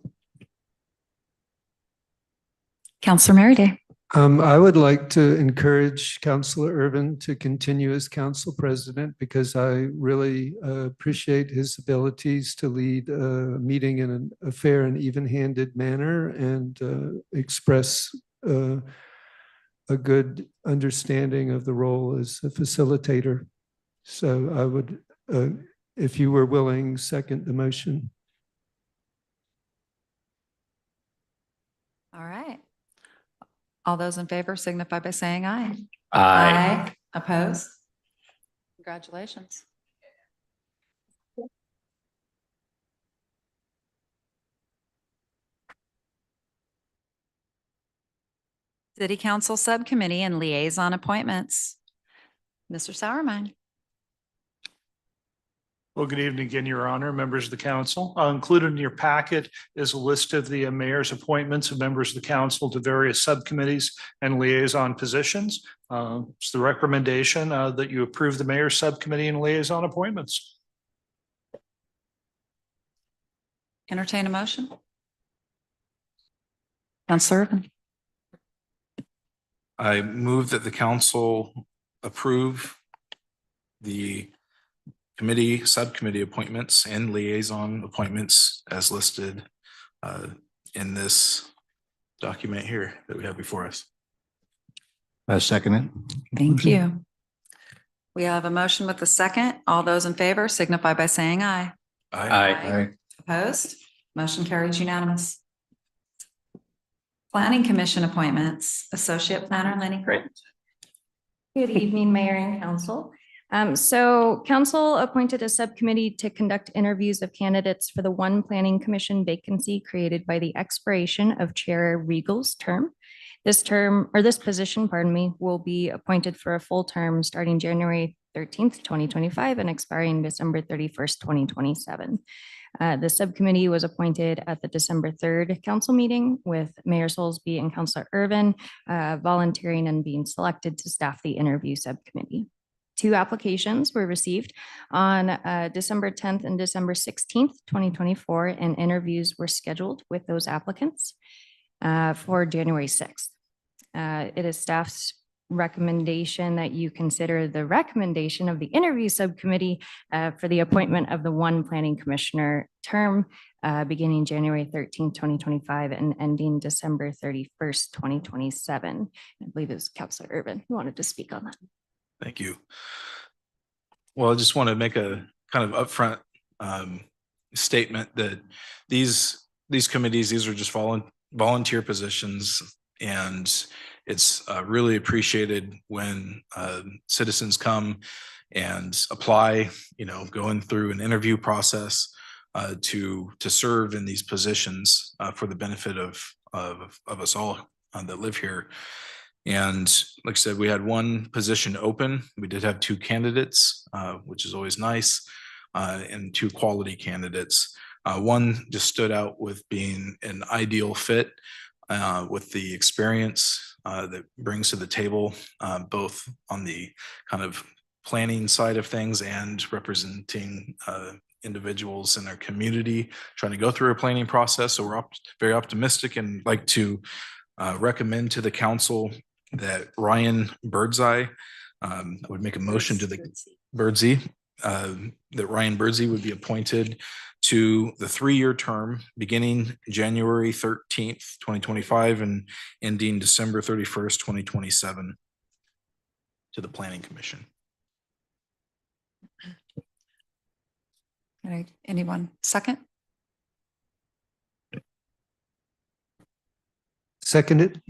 Counselor Merryday. I would like to encourage Councilor Irvin to continue as council president because I really appreciate his abilities to lead a meeting in a fair and even-handed manner and express a good understanding of the role as a facilitator. So I would, if you were willing, second the motion. All right. All those in favor signify by saying aye. Aye. Opposed? Congratulations. City Council Subcommittee and Liaison Appointments. Mr. Sauermine. Well, good evening again, Your Honor, members of the council. Included in your packet is a list of the mayor's appointments of members of the council to various subcommittees and liaison positions. It's the recommendation that you approve the mayor's subcommittee and liaison appointments. Entertain a motion. Counselor Irvin. I move that the council approve the committee, subcommittee appointments and liaison appointments as listed in this document here that we have before us. I second it. Thank you. We have a motion with a second. All those in favor signify by saying aye. Aye. Opposed? Motion carries unanimous. Planning Commission appointments, Associate Planner Lenny Grant. Good evening, Mayor and Council. So Council appointed a subcommittee to conduct interviews of candidates for the one Planning Commission vacancy created by the expiration of Chair Regal's term. This position, will be appointed for a full term starting January 13th, 2025 and expiring December 31st, 2027. The subcommittee was appointed at the December 3rd council meeting with Mayor Soulsby and Councilor Irvin volunteering and being selected to staff the interview subcommittee. 2 applications were received on December 10th and December 16th, 2024, and interviews were scheduled with those applicants for January 6th. It is staff's recommendation that you consider the recommendation of the interview subcommittee for the appointment of the one planning commissioner term beginning January 13th, 2025 and ending December 31st, 2027. I believe it was Councilor Irvin who wanted to speak on that. Thank you. Well, I just want to make a kind of upfront statement that these committees, these are just volunteer positions, and it's really appreciated when citizens come and apply, going through an interview process to serve in these positions for the benefit of us all that live here. And like I said, we had 1 position open. We did have 2 candidates, which is always nice, and 2 quality candidates. One just stood out with being an ideal fit with the experience that brings to the table, both on the kind of planning side of things and representing individuals in their community, trying to go through a planning process. So we're very optimistic and like to recommend to the council that Ryan Birdseye, I would make a motion to the Birdsey, that Ryan Birdsey would be appointed to the 3-year term beginning January 13th, 2025 and ending December 31st, 2027 to the Planning Commission. All right, anyone second? Seconded.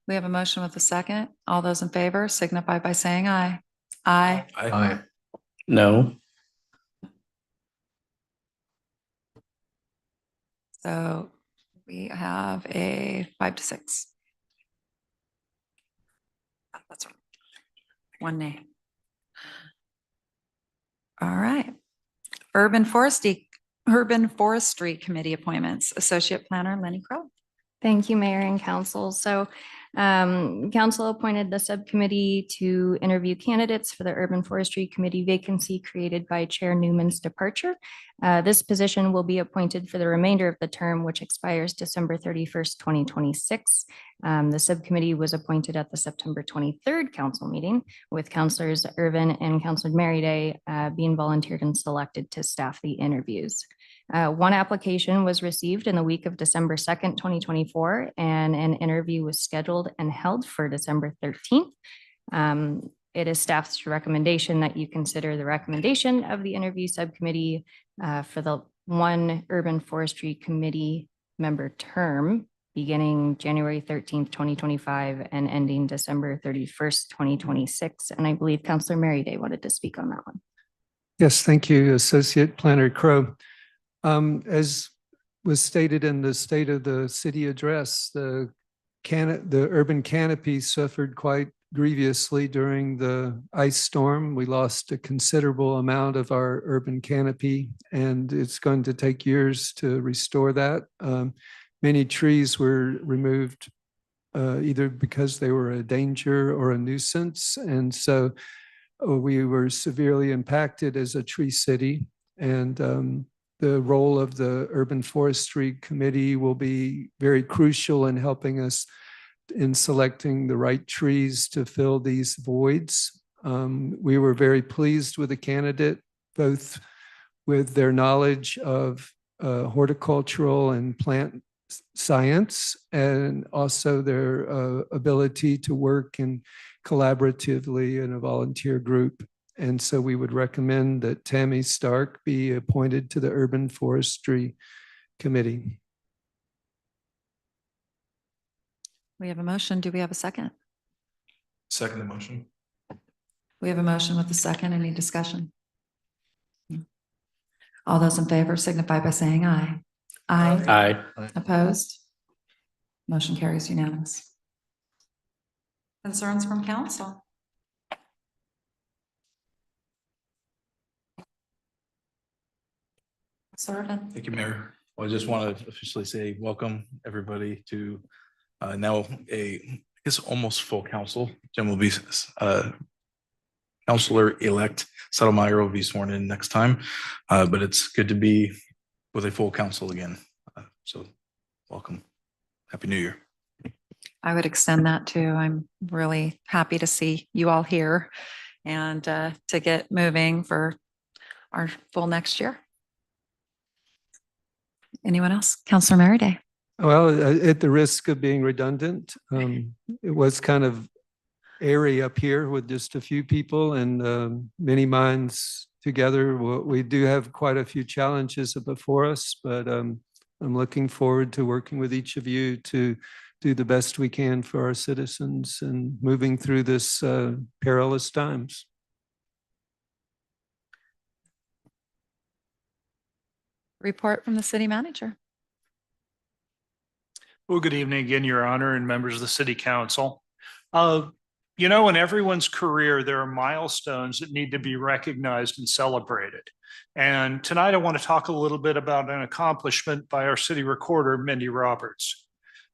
We have a motion with a second. All those in favor signify by saying aye. Aye. Aye. No. So we have a 5-6. That's right. 1 nay. All right. Urban Forestry Committee appointments, Associate Planner Lenny Crow. Thank you, Mayor and Council. So Council appointed the subcommittee to interview candidates for the Urban Forestry Committee vacancy created by Chair Newman's departure. This position will be appointed for the remainder of the term, which expires December 31st, 2026. The subcommittee was appointed at the September 23rd council meeting, with Councilors Irvin and Councilor Merryday being volunteered and selected to staff the interviews. One application was received in the week of December 2nd, 2024, and an interview was scheduled and held for December 13th. It is staff's recommendation that you consider the recommendation of the interview subcommittee for the one Urban Forestry Committee member term beginning January 13th, 2025 and ending December 31st, 2026. And I believe Councilor Merryday wanted to speak on that one. Yes, thank you, Associate Planner Crow. As was stated in the State of the City address, the urban canopy suffered quite grievously during the ice storm. We lost a considerable amount of our urban canopy, and it's going to take years to restore that. Many trees were removed either because they were a danger or a nuisance, and so we were severely impacted as a tree city. And the role of the Urban Forestry Committee will be very crucial in helping us in selecting the right trees to fill these voids. We were very pleased with the candidate, both with their knowledge of horticultural and plant science, and also their ability to work collaboratively in a volunteer group. And so we would recommend that Tammy Stark be appointed to the Urban Forestry Committee. We have a motion. Do we have a second? Second the motion. We have a motion with a second. Any discussion? All those in favor signify by saying aye. Aye. Aye. Opposed? Motion carries unanimous. Concerns from council? Servant. Thank you, Mayor. Well, I just want to officially say welcome everybody to now I guess almost full council. Jim will be Councilor-elect Settlemyer will be sworn in next time, but it's good to be with a full council again. So welcome. Happy New Year. I would extend that too. I'm really happy to see you all here and to get moving for our full next year. Anyone else? Councilor Merryday. Well, at the risk of being redundant, it was kind of airy up here with just a few people and many minds together. We do have quite a few challenges before us, but I'm looking forward to working with each of you to do the best we can for our citizens and moving through this perilous times. Report from the city manager. Well, good evening again, Your Honor, and members of the City Council. You know, in everyone's career, there are milestones that need to be recognized and celebrated. And tonight I want to talk a little bit about an accomplishment by our city recorder, Mindy Roberts.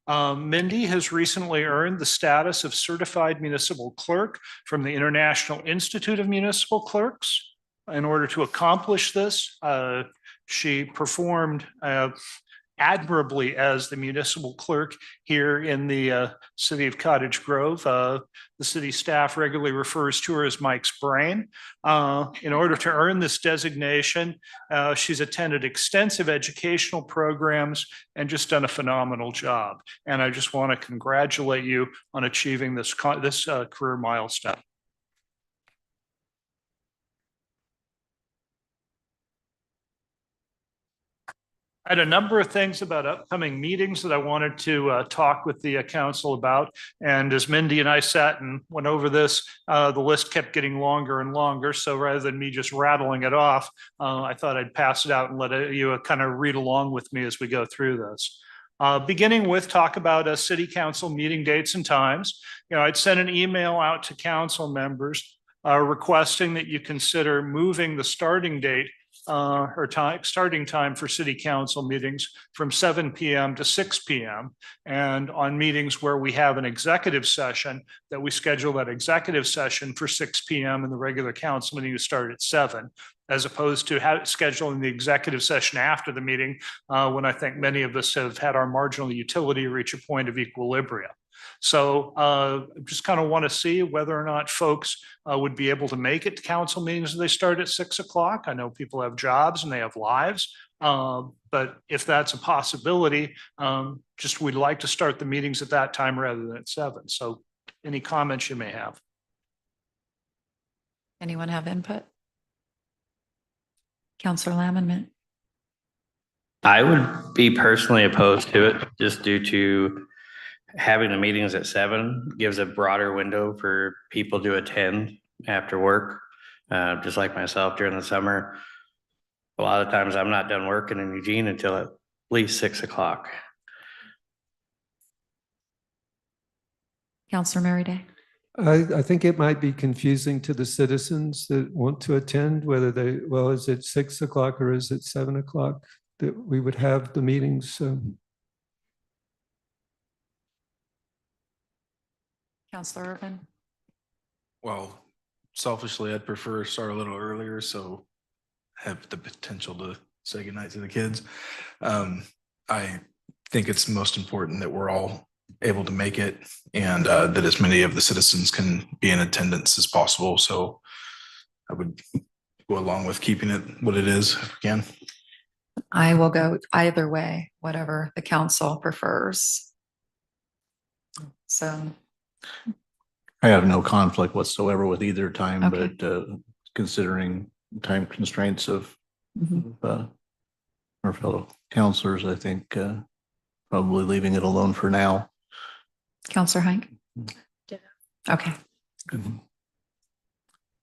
Mindy has recently earned the status of certified municipal clerk from the International Institute of Municipal Clerks. In order to accomplish this, she performed admirably as the municipal clerk here in the city of Cottage Grove. The city staff regularly refers to her as Mike's brain. In order to earn this designation, she's attended extensive educational programs and just done a phenomenal job. And I just want to congratulate you on achieving this career milestone. I had a number of things about upcoming meetings that I wanted to talk with the council about. And as Mindy and I sat and went over this, the list kept getting longer and longer. So rather than me just rattling it off, I thought I'd pass it out and let you kind of read along with me as we go through this. Beginning with talk about city council meeting dates and times. You know, I'd sent an email out to council members requesting that you consider moving the starting date starting time for city council meetings from 7 PM to 6 PM. And on meetings where we have an executive session, that we schedule that executive session for 6 PM and the regular council meeting to start at 7, as opposed to scheduling the executive session after the meeting, when I think many of us have had our marginal utility reach a point of equilibrium. So just kind of want to see whether or not folks would be able to make it to council meetings as they start at 6 o'clock. I know people have jobs and they have lives. But if that's a possibility, just we'd like to start the meetings at that time rather than at 7. So any comments you may have? Anyone have input? Counselor Lammonman. I would be personally opposed to it just due to having the meetings at 7 gives a broader window for people to attend after work. Just like myself during the summer, a lot of times I'm not done working in Eugene until at least 6 o'clock. Counselor Merryday. I think it might be confusing to the citizens that want to attend, whether they, well, is it 6 o'clock or is it 7 o'clock that we would have the meetings? Counselor Urban. Well, selfishly, I'd prefer to start a little earlier, so have the potential to say goodnight to the kids. I think it's most important that we're all able to make it and that as many of the citizens can be in attendance as possible. So I would go along with keeping it what it is if we can. I will go either way, whatever the council prefers. So. I have no conflict whatsoever with either time, Okay. but considering time constraints of our fellow counselors, I think probably leaving it alone for now. Counselor Hink. Okay.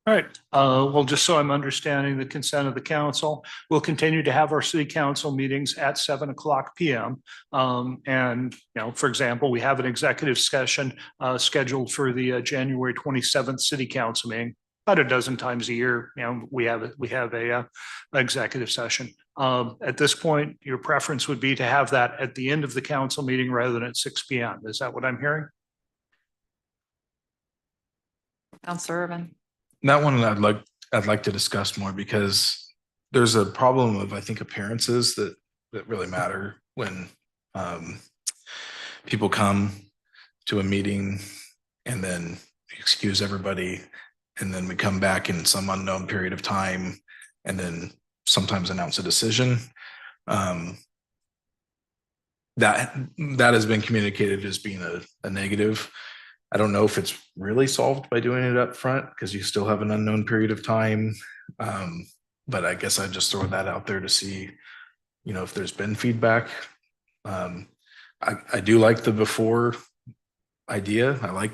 All right, well, just so I'm understanding the consent of the council, we'll continue to have our city council meetings at 7 o'clock PM. And, you know, for example, we have an executive session scheduled for the January 27th city council meeting. About a dozen times a year, you know, we have a executive session. At this point, your preference would be to have that at the end of the council meeting rather than at 6 PM. Is that what I'm hearing? Counselor Urban. That one I'd like to discuss more because there's a problem of, I think, appearances that really matter when people come to a meeting and then excuse everybody, and then we come back in some unknown period of time and then sometimes announce a decision. That has been communicated as being a negative. I don't know if it's really solved by doing it up front because you still have an unknown period of time. But I guess I'd just throw that out there to see, you know, if there's been feedback. I do like the before idea. I like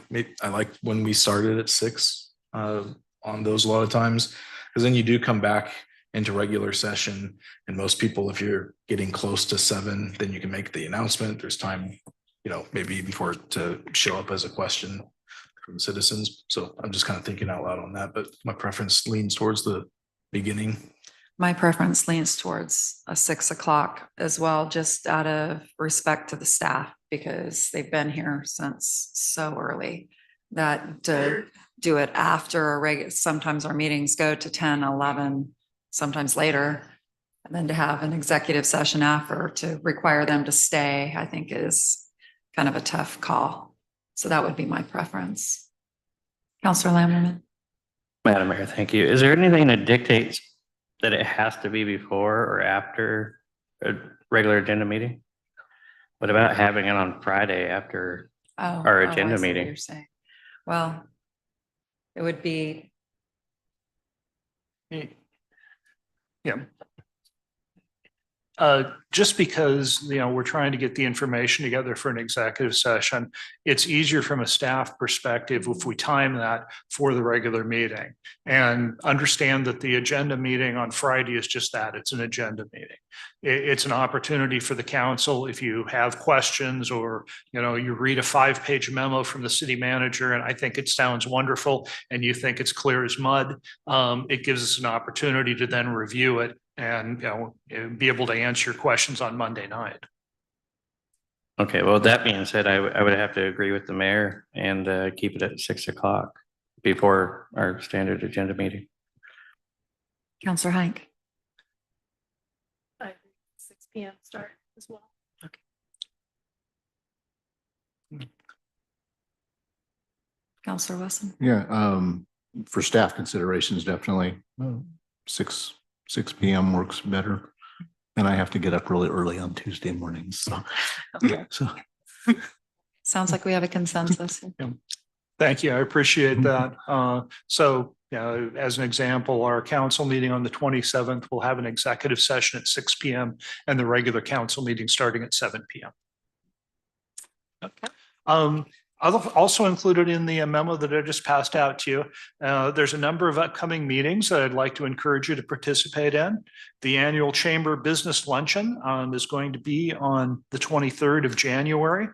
when we started at 6 on those a lot of times, because then you do come back into regular session, and most people, if you're getting close to 7, then you can make the announcement. There's time, you know, maybe even for it to show up as a question from citizens. So I'm just kind of thinking out loud on that, but my preference leans towards the beginning. My preference leans towards a 6 o'clock as well, just out of respect to the staff, because they've been here since so early that to do it after a regular, sometimes our meetings go to 10, 11, sometimes later. And then to have an executive session after to require them to stay, I think is kind of a tough call. So that would be my preference. Counselor Lammerman. Madam Mayor, thank you. Is there anything that dictates that it has to be before or after a regular agenda meeting? What about having it on Friday after our agenda I see what meeting? you're saying. Well, it would be. Yeah. Just because, we're trying to get the information together for an executive session, it's easier from a staff perspective if we time that for the regular meeting. And understand that the agenda meeting on Friday is just that, it's an agenda meeting. It's an opportunity for the council, if you have questions or, you read a 5-page memo from the city manager and I think it sounds wonderful and you think it's clear as mud, it gives us an opportunity to then review it and, be able to answer questions on Monday night. Okay, well, that being said, I would have to agree with the mayor and keep it at 6 o'clock before our standard agenda meeting. Counselor Hike. 6 p.m. start as well. Counselor Wilson. Yeah, for staff considerations, definitely 6 p.m. works better. And I have to get up really early on Tuesday mornings. So, Okay. so Sounds like we have a consensus. Thank you. I appreciate that. So, as an example, our council meeting on the 27th will have an executive session at 6 p.m. and the regular council meeting starting at 7 p.m. Okay. Also included in the memo that I just passed out to you, there's a number of upcoming meetings that I'd like to encourage you to participate in. The annual Chamber Business Luncheon is going to be on the 23rd of January.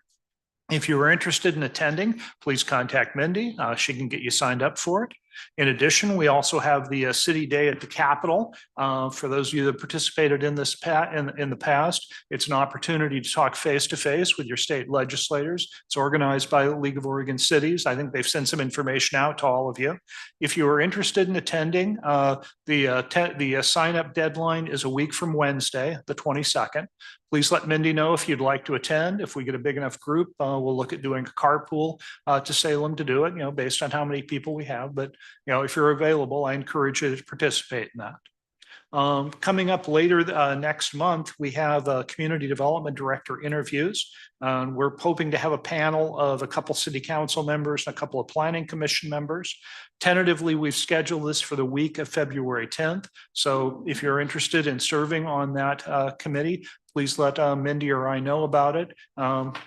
If you are interested in attending, please contact Mindy. She can get you signed up for it. In addition, we also have the City Day at the Capitol. For those of you that participated in this in the past, it's an opportunity to talk face-to-face with your state legislators. It's organized by the League of Oregon Cities. I think they've sent some information out to all of you. If you are interested in attending, the sign-up deadline is a week from Wednesday, the 22nd. Please let Mindy know if you'd like to attend. If we get a big enough group, we'll look at doing a carpool to Salem to do it, based on how many people we have. But, if you're available, I encourage you to participate in that. Coming up later next month, we have community development director interviews. We're hoping to have a panel of a couple city council members and a couple of planning commission members. Tentatively, we've scheduled this for the week of February 10th. So if you're interested in serving on that committee, please let Mindy or I know about it.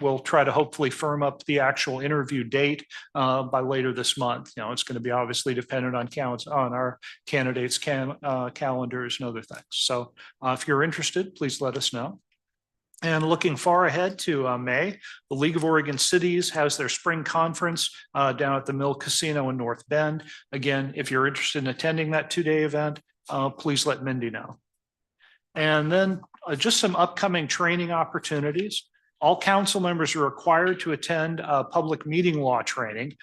We'll try to hopefully firm up the actual interview date by later this month. It's going to be obviously dependent on our candidates' calendars and other things. So if you're interested, please let us know. And looking far ahead to May, the League of Oregon Cities has their spring conference down at the Mill Casino in North Bend. Again, if you're interested in attending that 2-day event, please let Mindy know. And then just some upcoming training opportunities. All council members are required to attend public meeting law training.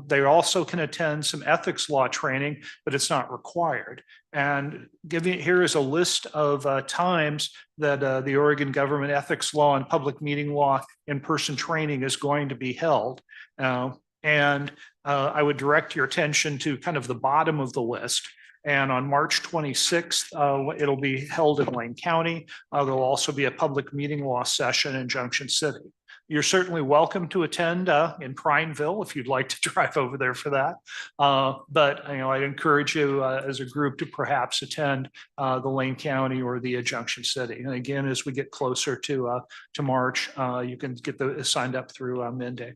They also can attend some ethics law training, but it's not required. And here is a list of times that the Oregon Government Ethics Law and Public Meeting Law in-person training is going to be held. And I would direct your attention to kind of the bottom of the list. And on March 26th, it'll be held in Lane County. There'll also be a public meeting law session in Junction City. You're certainly welcome to attend in Prineville if you'd like to drive over there for that. But I'd encourage you as a group to perhaps attend the Lane County or the Junction City. And again, as we get closer to March, you can get signed up through Mindy.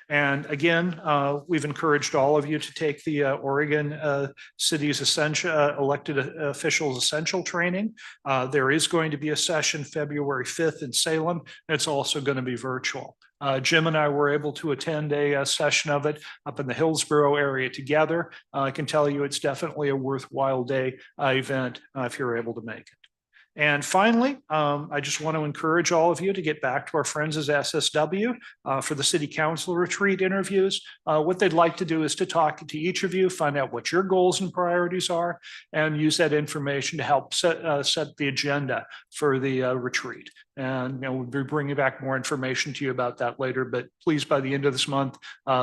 And again, we've encouraged all of you to take the Oregon City's elected officials essential training. There is going to be a session February 5th in Salem. It's also going to be virtual. Jim and I were able to attend a session of it up in the Hillsborough area together. I can tell you it's definitely a worthwhile day event if you're able to make it. And finally, I just want to encourage all of you to get back to our friends as SSW for the city council retreat interviews. What they'd like to do is to talk to each of you, find out what your goals and priorities are, and use that information to help set the agenda for the retreat. And we'll be bringing back more information to you about that later, but please, by the end of this month,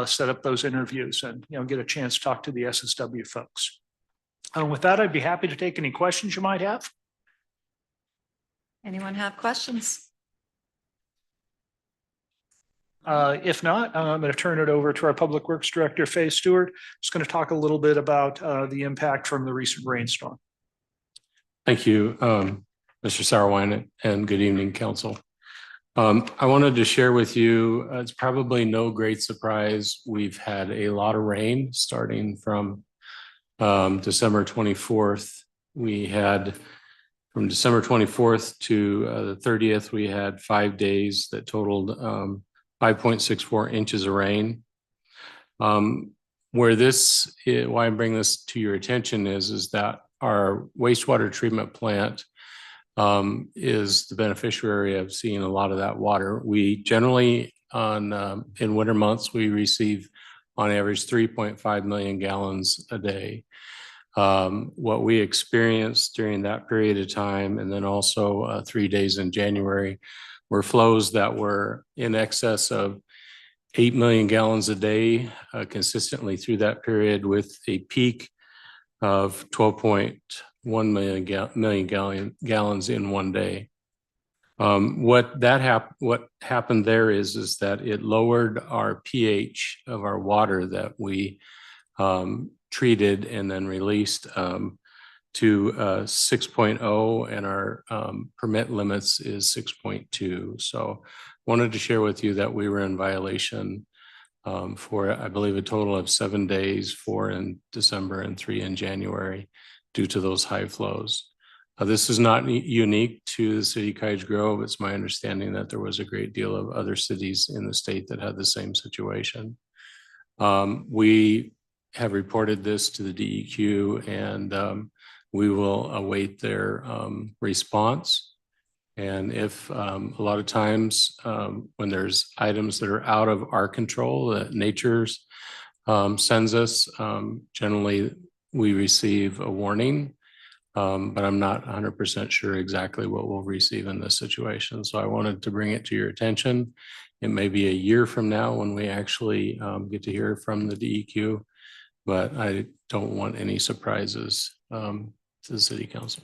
set up those interviews and get a chance to talk to the SSW folks. With that, I'd be happy to take any questions you might have. Anyone have questions? If not, I'm going to turn it over to our Public Works Director, Faye Stewart. Just going to talk a little bit about the impact from the recent rainstorm. Thank you. Mr. Sauerwein, and good evening, council. I wanted to share with you, it's probably no great surprise. We've had a lot of rain starting from December 24th. We had from December 24th to the 30th, we had 5 days that totaled 5.64 inches of rain. Where this, why I bring this to your attention is that our wastewater treatment plant is the beneficiary of seeing a lot of that water. We generally in winter months, we receive on average 3.5 million gallons a day. What we experienced during that period of time, and then also 3 days in January, were flows that were in excess of 8 million gallons a day consistently through that period, with a peak of 12.1 million gallons in one day. What happened there is that it lowered our pH of our water that we treated and then released to 6.0, and our permit limits is 6.2. So wanted to share with you that we were in violation for, I believe, a total of 7 days, 4 in December and 3 in January, due to those high flows. This is not unique to the city of Cottage Grove. It's my understanding that there was a great deal of other cities in the state that had the same situation. We have reported this to the DEQ, and we will await their response. And if a lot of times when there's items that are out of our control that nature's sends us, generally we receive a warning, but I'm not 100% sure exactly what we'll receive in this situation. So I wanted to bring it to your attention. It may be a year from now when we actually get to hear from the DEQ, but I don't want any surprises to the city council.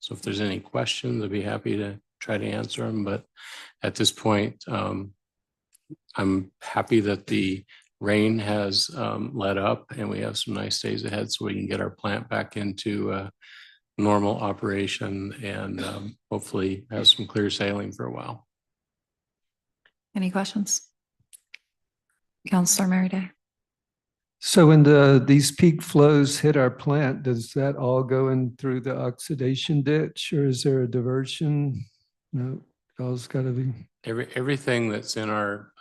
So if there's any questions, I'd be happy to try to answer them. But at this point, I'm happy that the rain has let up and we have some nice days ahead so we can get our plant back into normal operation and hopefully have some clear sailing for a while. Any questions? Counselor Mary Day. So when these peak flows hit our plant, does that all go in through the oxidation ditch, or is there a diversion? No, it all's got to be. Everything that's in our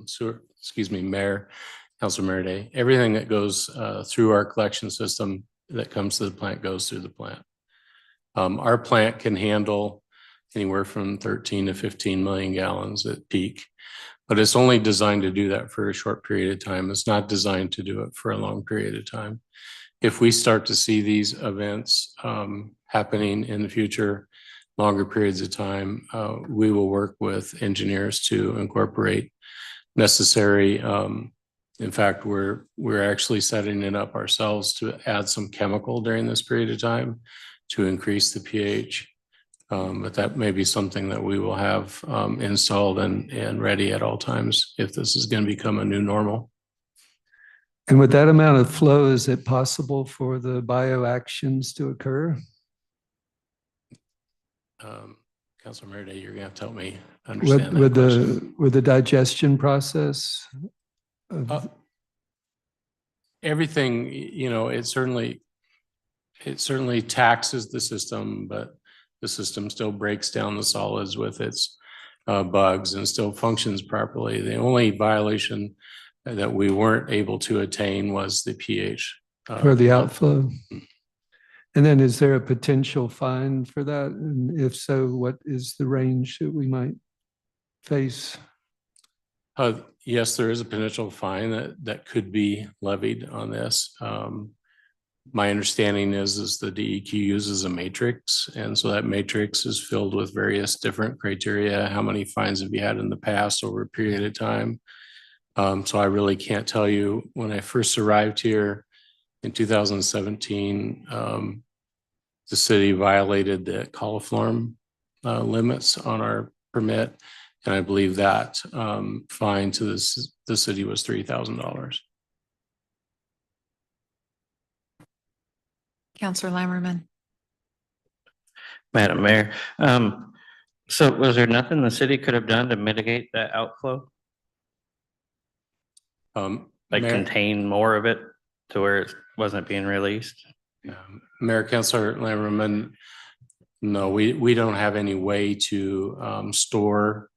sewer, Mayor, Councilor Mary Day, everything that goes through our collection system that comes to the plant goes through the plant. Our plant can handle anywhere from 13 to 15 million gallons at peak, but it's only designed to do that for a short period of time. It's not designed to do it for a long period of time. If we start to see these events happening in the future, longer periods of time, we will work with engineers to incorporate necessary. In fact, we're actually setting it up ourselves to add some chemical during this period of time to increase the pH. But that may be something that we will have installed and ready at all times if this is going to become a new normal. And with that amount of flow, is it possible for the bioactions to occur? Councilor Mary Day, you're going to have to help me understand with the digestion process? Everything, you know, it certainly taxes the system, but the system still breaks down the solids with its bugs and still functions properly. The only violation that we weren't able to attain was the pH. For the outflow. And then is there a potential fine for that? And if so, what is the range that we might face? Yes, there is a potential fine that could be levied on this. My understanding is the DEQ uses a matrix, and so that matrix is filled with various different criteria. How many fines have you had in the past over a period of time? So I really can't tell you. When I first arrived here in 2017, the city violated the coliform limits on our permit, and I believe that fine to the city was $3,000. Counselor Lammerman. Madam Mayor, so was there nothing the city could have done to mitigate that outflow? Like Mayor- contain more of it to where it wasn't being released? Mayor, Councilor Lammerman, no, we don't have any way to store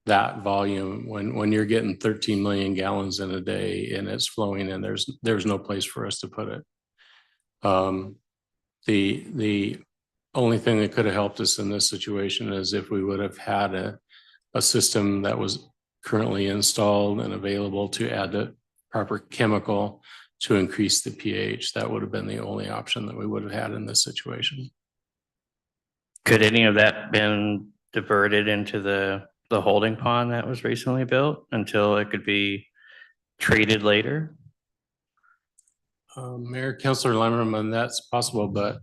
that volume when you're getting 13 million gallons in a day and it's flowing and there's no place for us to put it. The only thing that could have helped us in this situation is if we would have had a system that was currently installed and available to add the proper chemical to increase the pH. That would have been the only option that we would have had in this situation. Could any of that been diverted into the holding pond that was recently built until it could be treated later? Mayor, Councilor Lemmerman, that's possible, but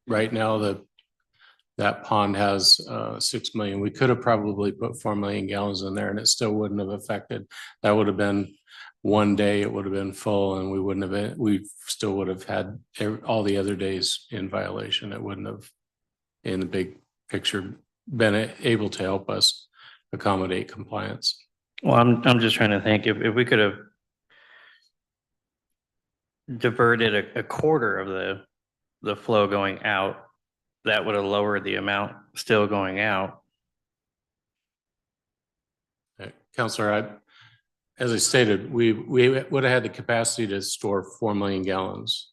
right now that pond has 6 million. We could have probably put 4 million gallons in there and it still wouldn't have affected. That would have been one day, it would have been full and we still would have had all the other days in violation. It wouldn't have, in the big picture, been able to help us accommodate compliance. Well, I'm just trying to think if we could have diverted a quarter of the flow going out, that would have lowered the amount still going out. Councilor, as I stated, we would have had the capacity to store 4 million gallons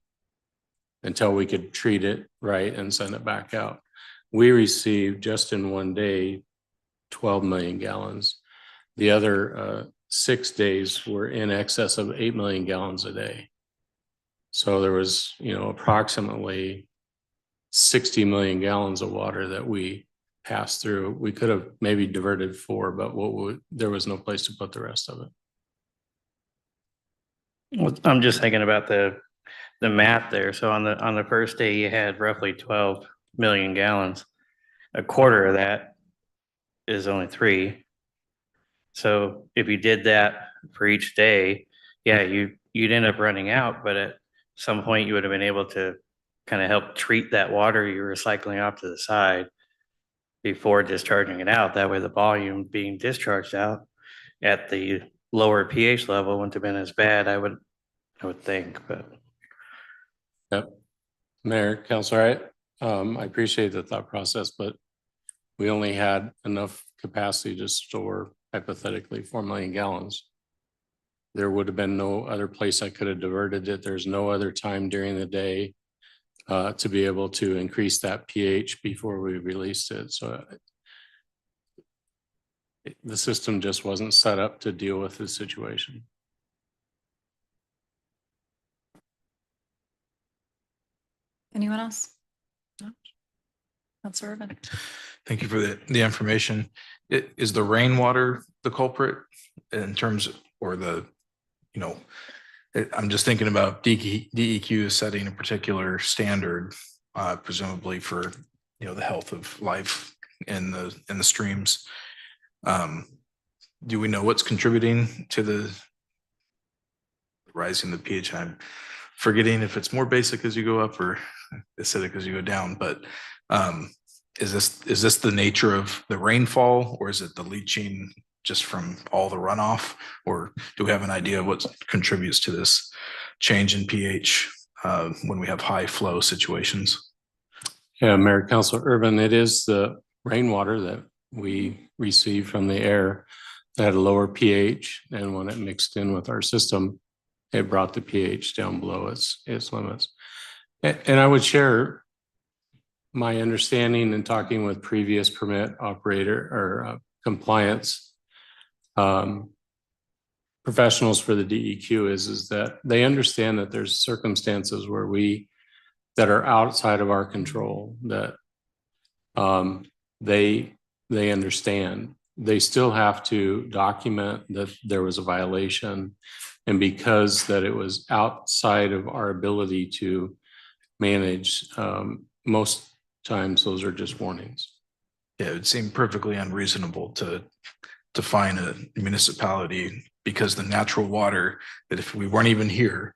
until we could treat it right and send it back out. We received just in one day 12 million gallons. The other 6 days were in excess of 8 million gallons a day. So there was, approximately 60 million gallons of water that we passed through. We could have maybe diverted 4, but there was no place to put the rest of it. Well, I'm just thinking about the math there. So on the first day, you had roughly 12 million gallons. A quarter of that is only 3. So if you did that for each day, yeah, you'd end up running out, but at some point you would have been able to kind of help treat that water you're recycling off to the side before discharging it out. That way the volume being discharged out at the lower pH level wouldn't have been as bad, I would think, but. Yep. Mayor, Councilor, I appreciate the thought process, but we only had enough capacity to store hypothetically 4 million gallons. There would have been no other place I could have diverted it. There's no other time during the day to be able to increase that pH before we released it. So the system just wasn't set up to deal with this situation. Anyone else? No? Councilor Urban. Thank you for the information. Is the rainwater the culprit in terms of, or I'm just thinking about DEQ setting a particular standard, presumably for, the health of life in the streams. Do we know what's contributing to the rising the pH? I'm forgetting if it's more basic as you go up or acidic as you go down, but is this the nature of the rainfall, or is it the leaching just from all the runoff, or do we have an idea of what contributes to this change in pH when we have high flow situations? Yeah, Mayor, Councilor Urban, it is the rainwater that we receive from the air that had a lower pH, and when it mixed in with our system, it brought the pH down below its limits. And I would share my understanding in talking with previous permit operator or compliance professionals for the DEQ is that they understand that there's circumstances where that are outside of our control, that they understand. They still have to document that there was a violation, and because that it was outside of our ability to manage, most times those are just warnings. Yeah, it would seem perfectly unreasonable to fine a municipality because the natural water that if we weren't even here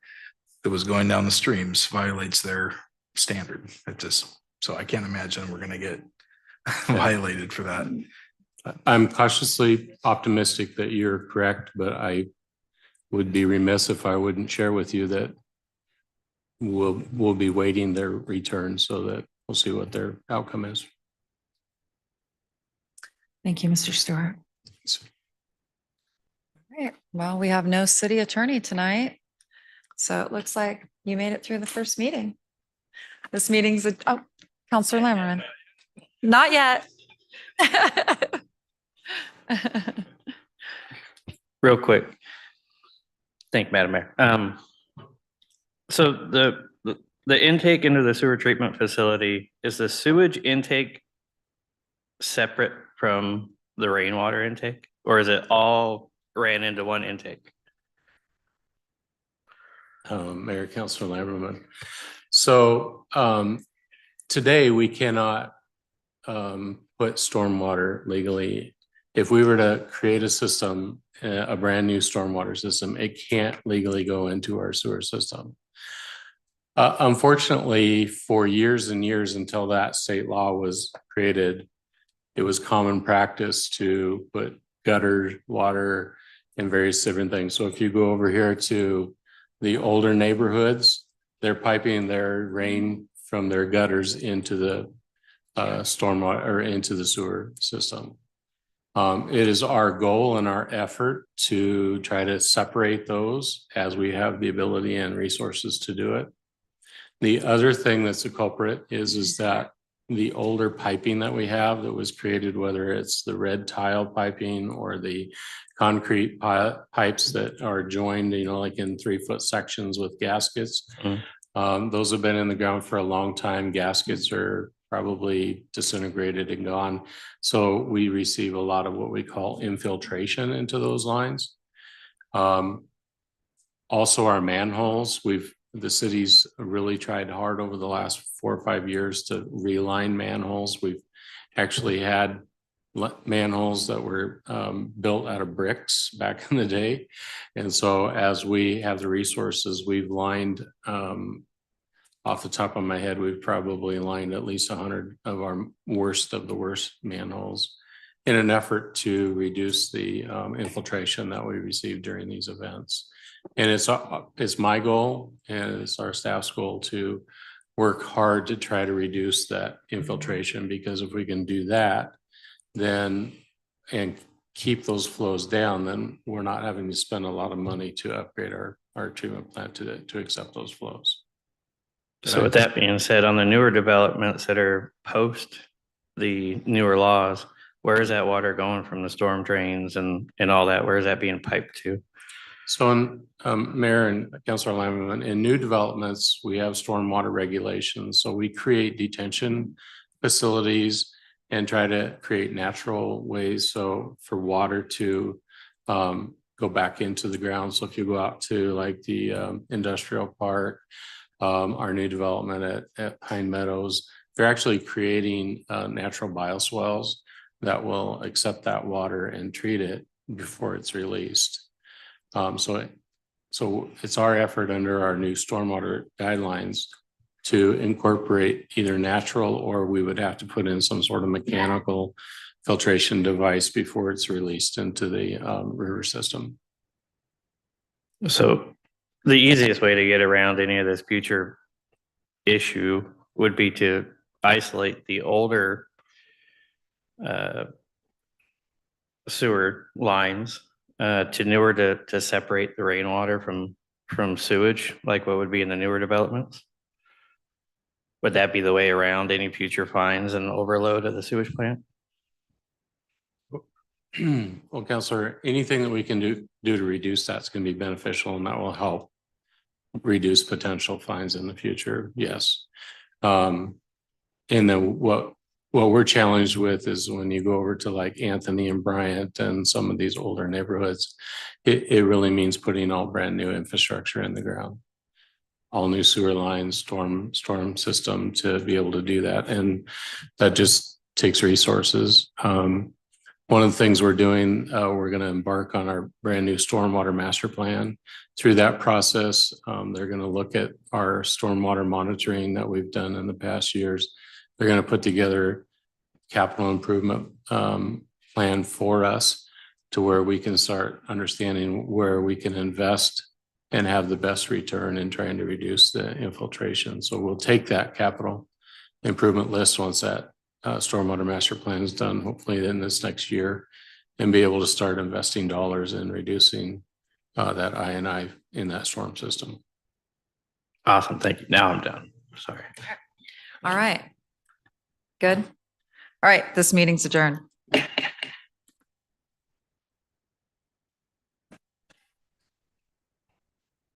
that was going down the streams violates their standard. It just So I can't imagine we're gonna get violated for that. I'm cautiously optimistic that you're correct, but I would be remiss if I wouldn't share with you that we'll be waiting their return so that we'll see what their outcome is. Thank you, Mr. Stewart. All right, well, we have no city attorney tonight. So it looks like you made it through the first meeting. This meeting's, oh, Counselor Lammerman. Not yet. Real quick. Thank you, Madam Mayor. So the intake into the sewer treatment facility, is the sewage intake separate from the rainwater intake? Or is it all ran into one intake? Mayor, Councilor Lamberman. So today we cannot put stormwater legally. If we were to create a system, a brand new stormwater system, it can't legally go into our sewer system. Unfortunately, for years and years until that state law was created, it was common practice to put gutter water and various different things. So if you go over here to the older neighborhoods, they're piping their rain from their gutters into the stormwater or into the sewer system. It is our goal and our effort to try to separate those as we have the ability and resources to do it. The other thing that's a culprit is that the older piping that we have that was created, whether it's the red tile piping or the concrete pipes that are joined, like in 3-foot sections with gaskets. Those have been in the ground for a long time. Gaskets are probably disintegrated and gone. So we receive a lot of what we call infiltration into those lines. Also our manholes, the city's really tried hard over the last 4 or 5 years to reline manholes. We've actually had manholes that were built out of bricks back in the day. And so as we have the resources, we've lined, off the top of my head, we've probably lined at least 100 of our worst of the worst manholes in an effort to reduce the infiltration that we receive during these events. And it's my goal and it's our staff's goal to work hard to try to reduce that infiltration, because if we can do that, then and keep those flows down, then we're not having to spend a lot of money to upgrade our treatment plant to accept those flows. So with that being said, on the newer developments that are post the newer laws, where is that water going from the storm drains and all that? Where is that being piped to? So in Mayor and Councilor Lamberman, in new developments, we have stormwater regulations. So we create detention facilities and try to create natural ways so for water to go back into the ground. So if you go out to like the industrial park, our new development at Pine Meadows, they're actually creating natural bioswales that will accept that water and treat it before it's released. So it's our effort under our new stormwater guidelines to incorporate either natural, or we would have to put in some sort of mechanical filtration device before it's released into the river system. So the easiest way to get around any of this future issue would be to isolate the older sewer lines to newer to separate the rainwater from sewage, like what would be in the newer developments? Would that be the way around any future fines and overload of the sewage plant? Well, Councilor, anything that we can do to reduce that's going to be beneficial, and that will help reduce potential fines in the future. Yes. And then what we're challenged with is when you go over to like Anthony and Bryant and some of these older neighborhoods, it really means putting all brand new infrastructure in the ground, all new sewer lines, storm system to be able to do that. And that just takes resources. One of the things we're doing, we're going to embark on our brand new stormwater master plan. Through that process, they're going to look at our stormwater monitoring that we've done in the past years They're going to put together capital improvement plan for us to where we can start understanding where we can invest and have the best return in trying to reduce the infiltration. So we'll take that capital improvement list once that stormwater master plan is done, hopefully in this next year, and be able to start investing dollars in reducing that I&I in that storm system. Awesome. Thank you. Now I'm done. Sorry. All right. Good. All right, this meeting's adjourned.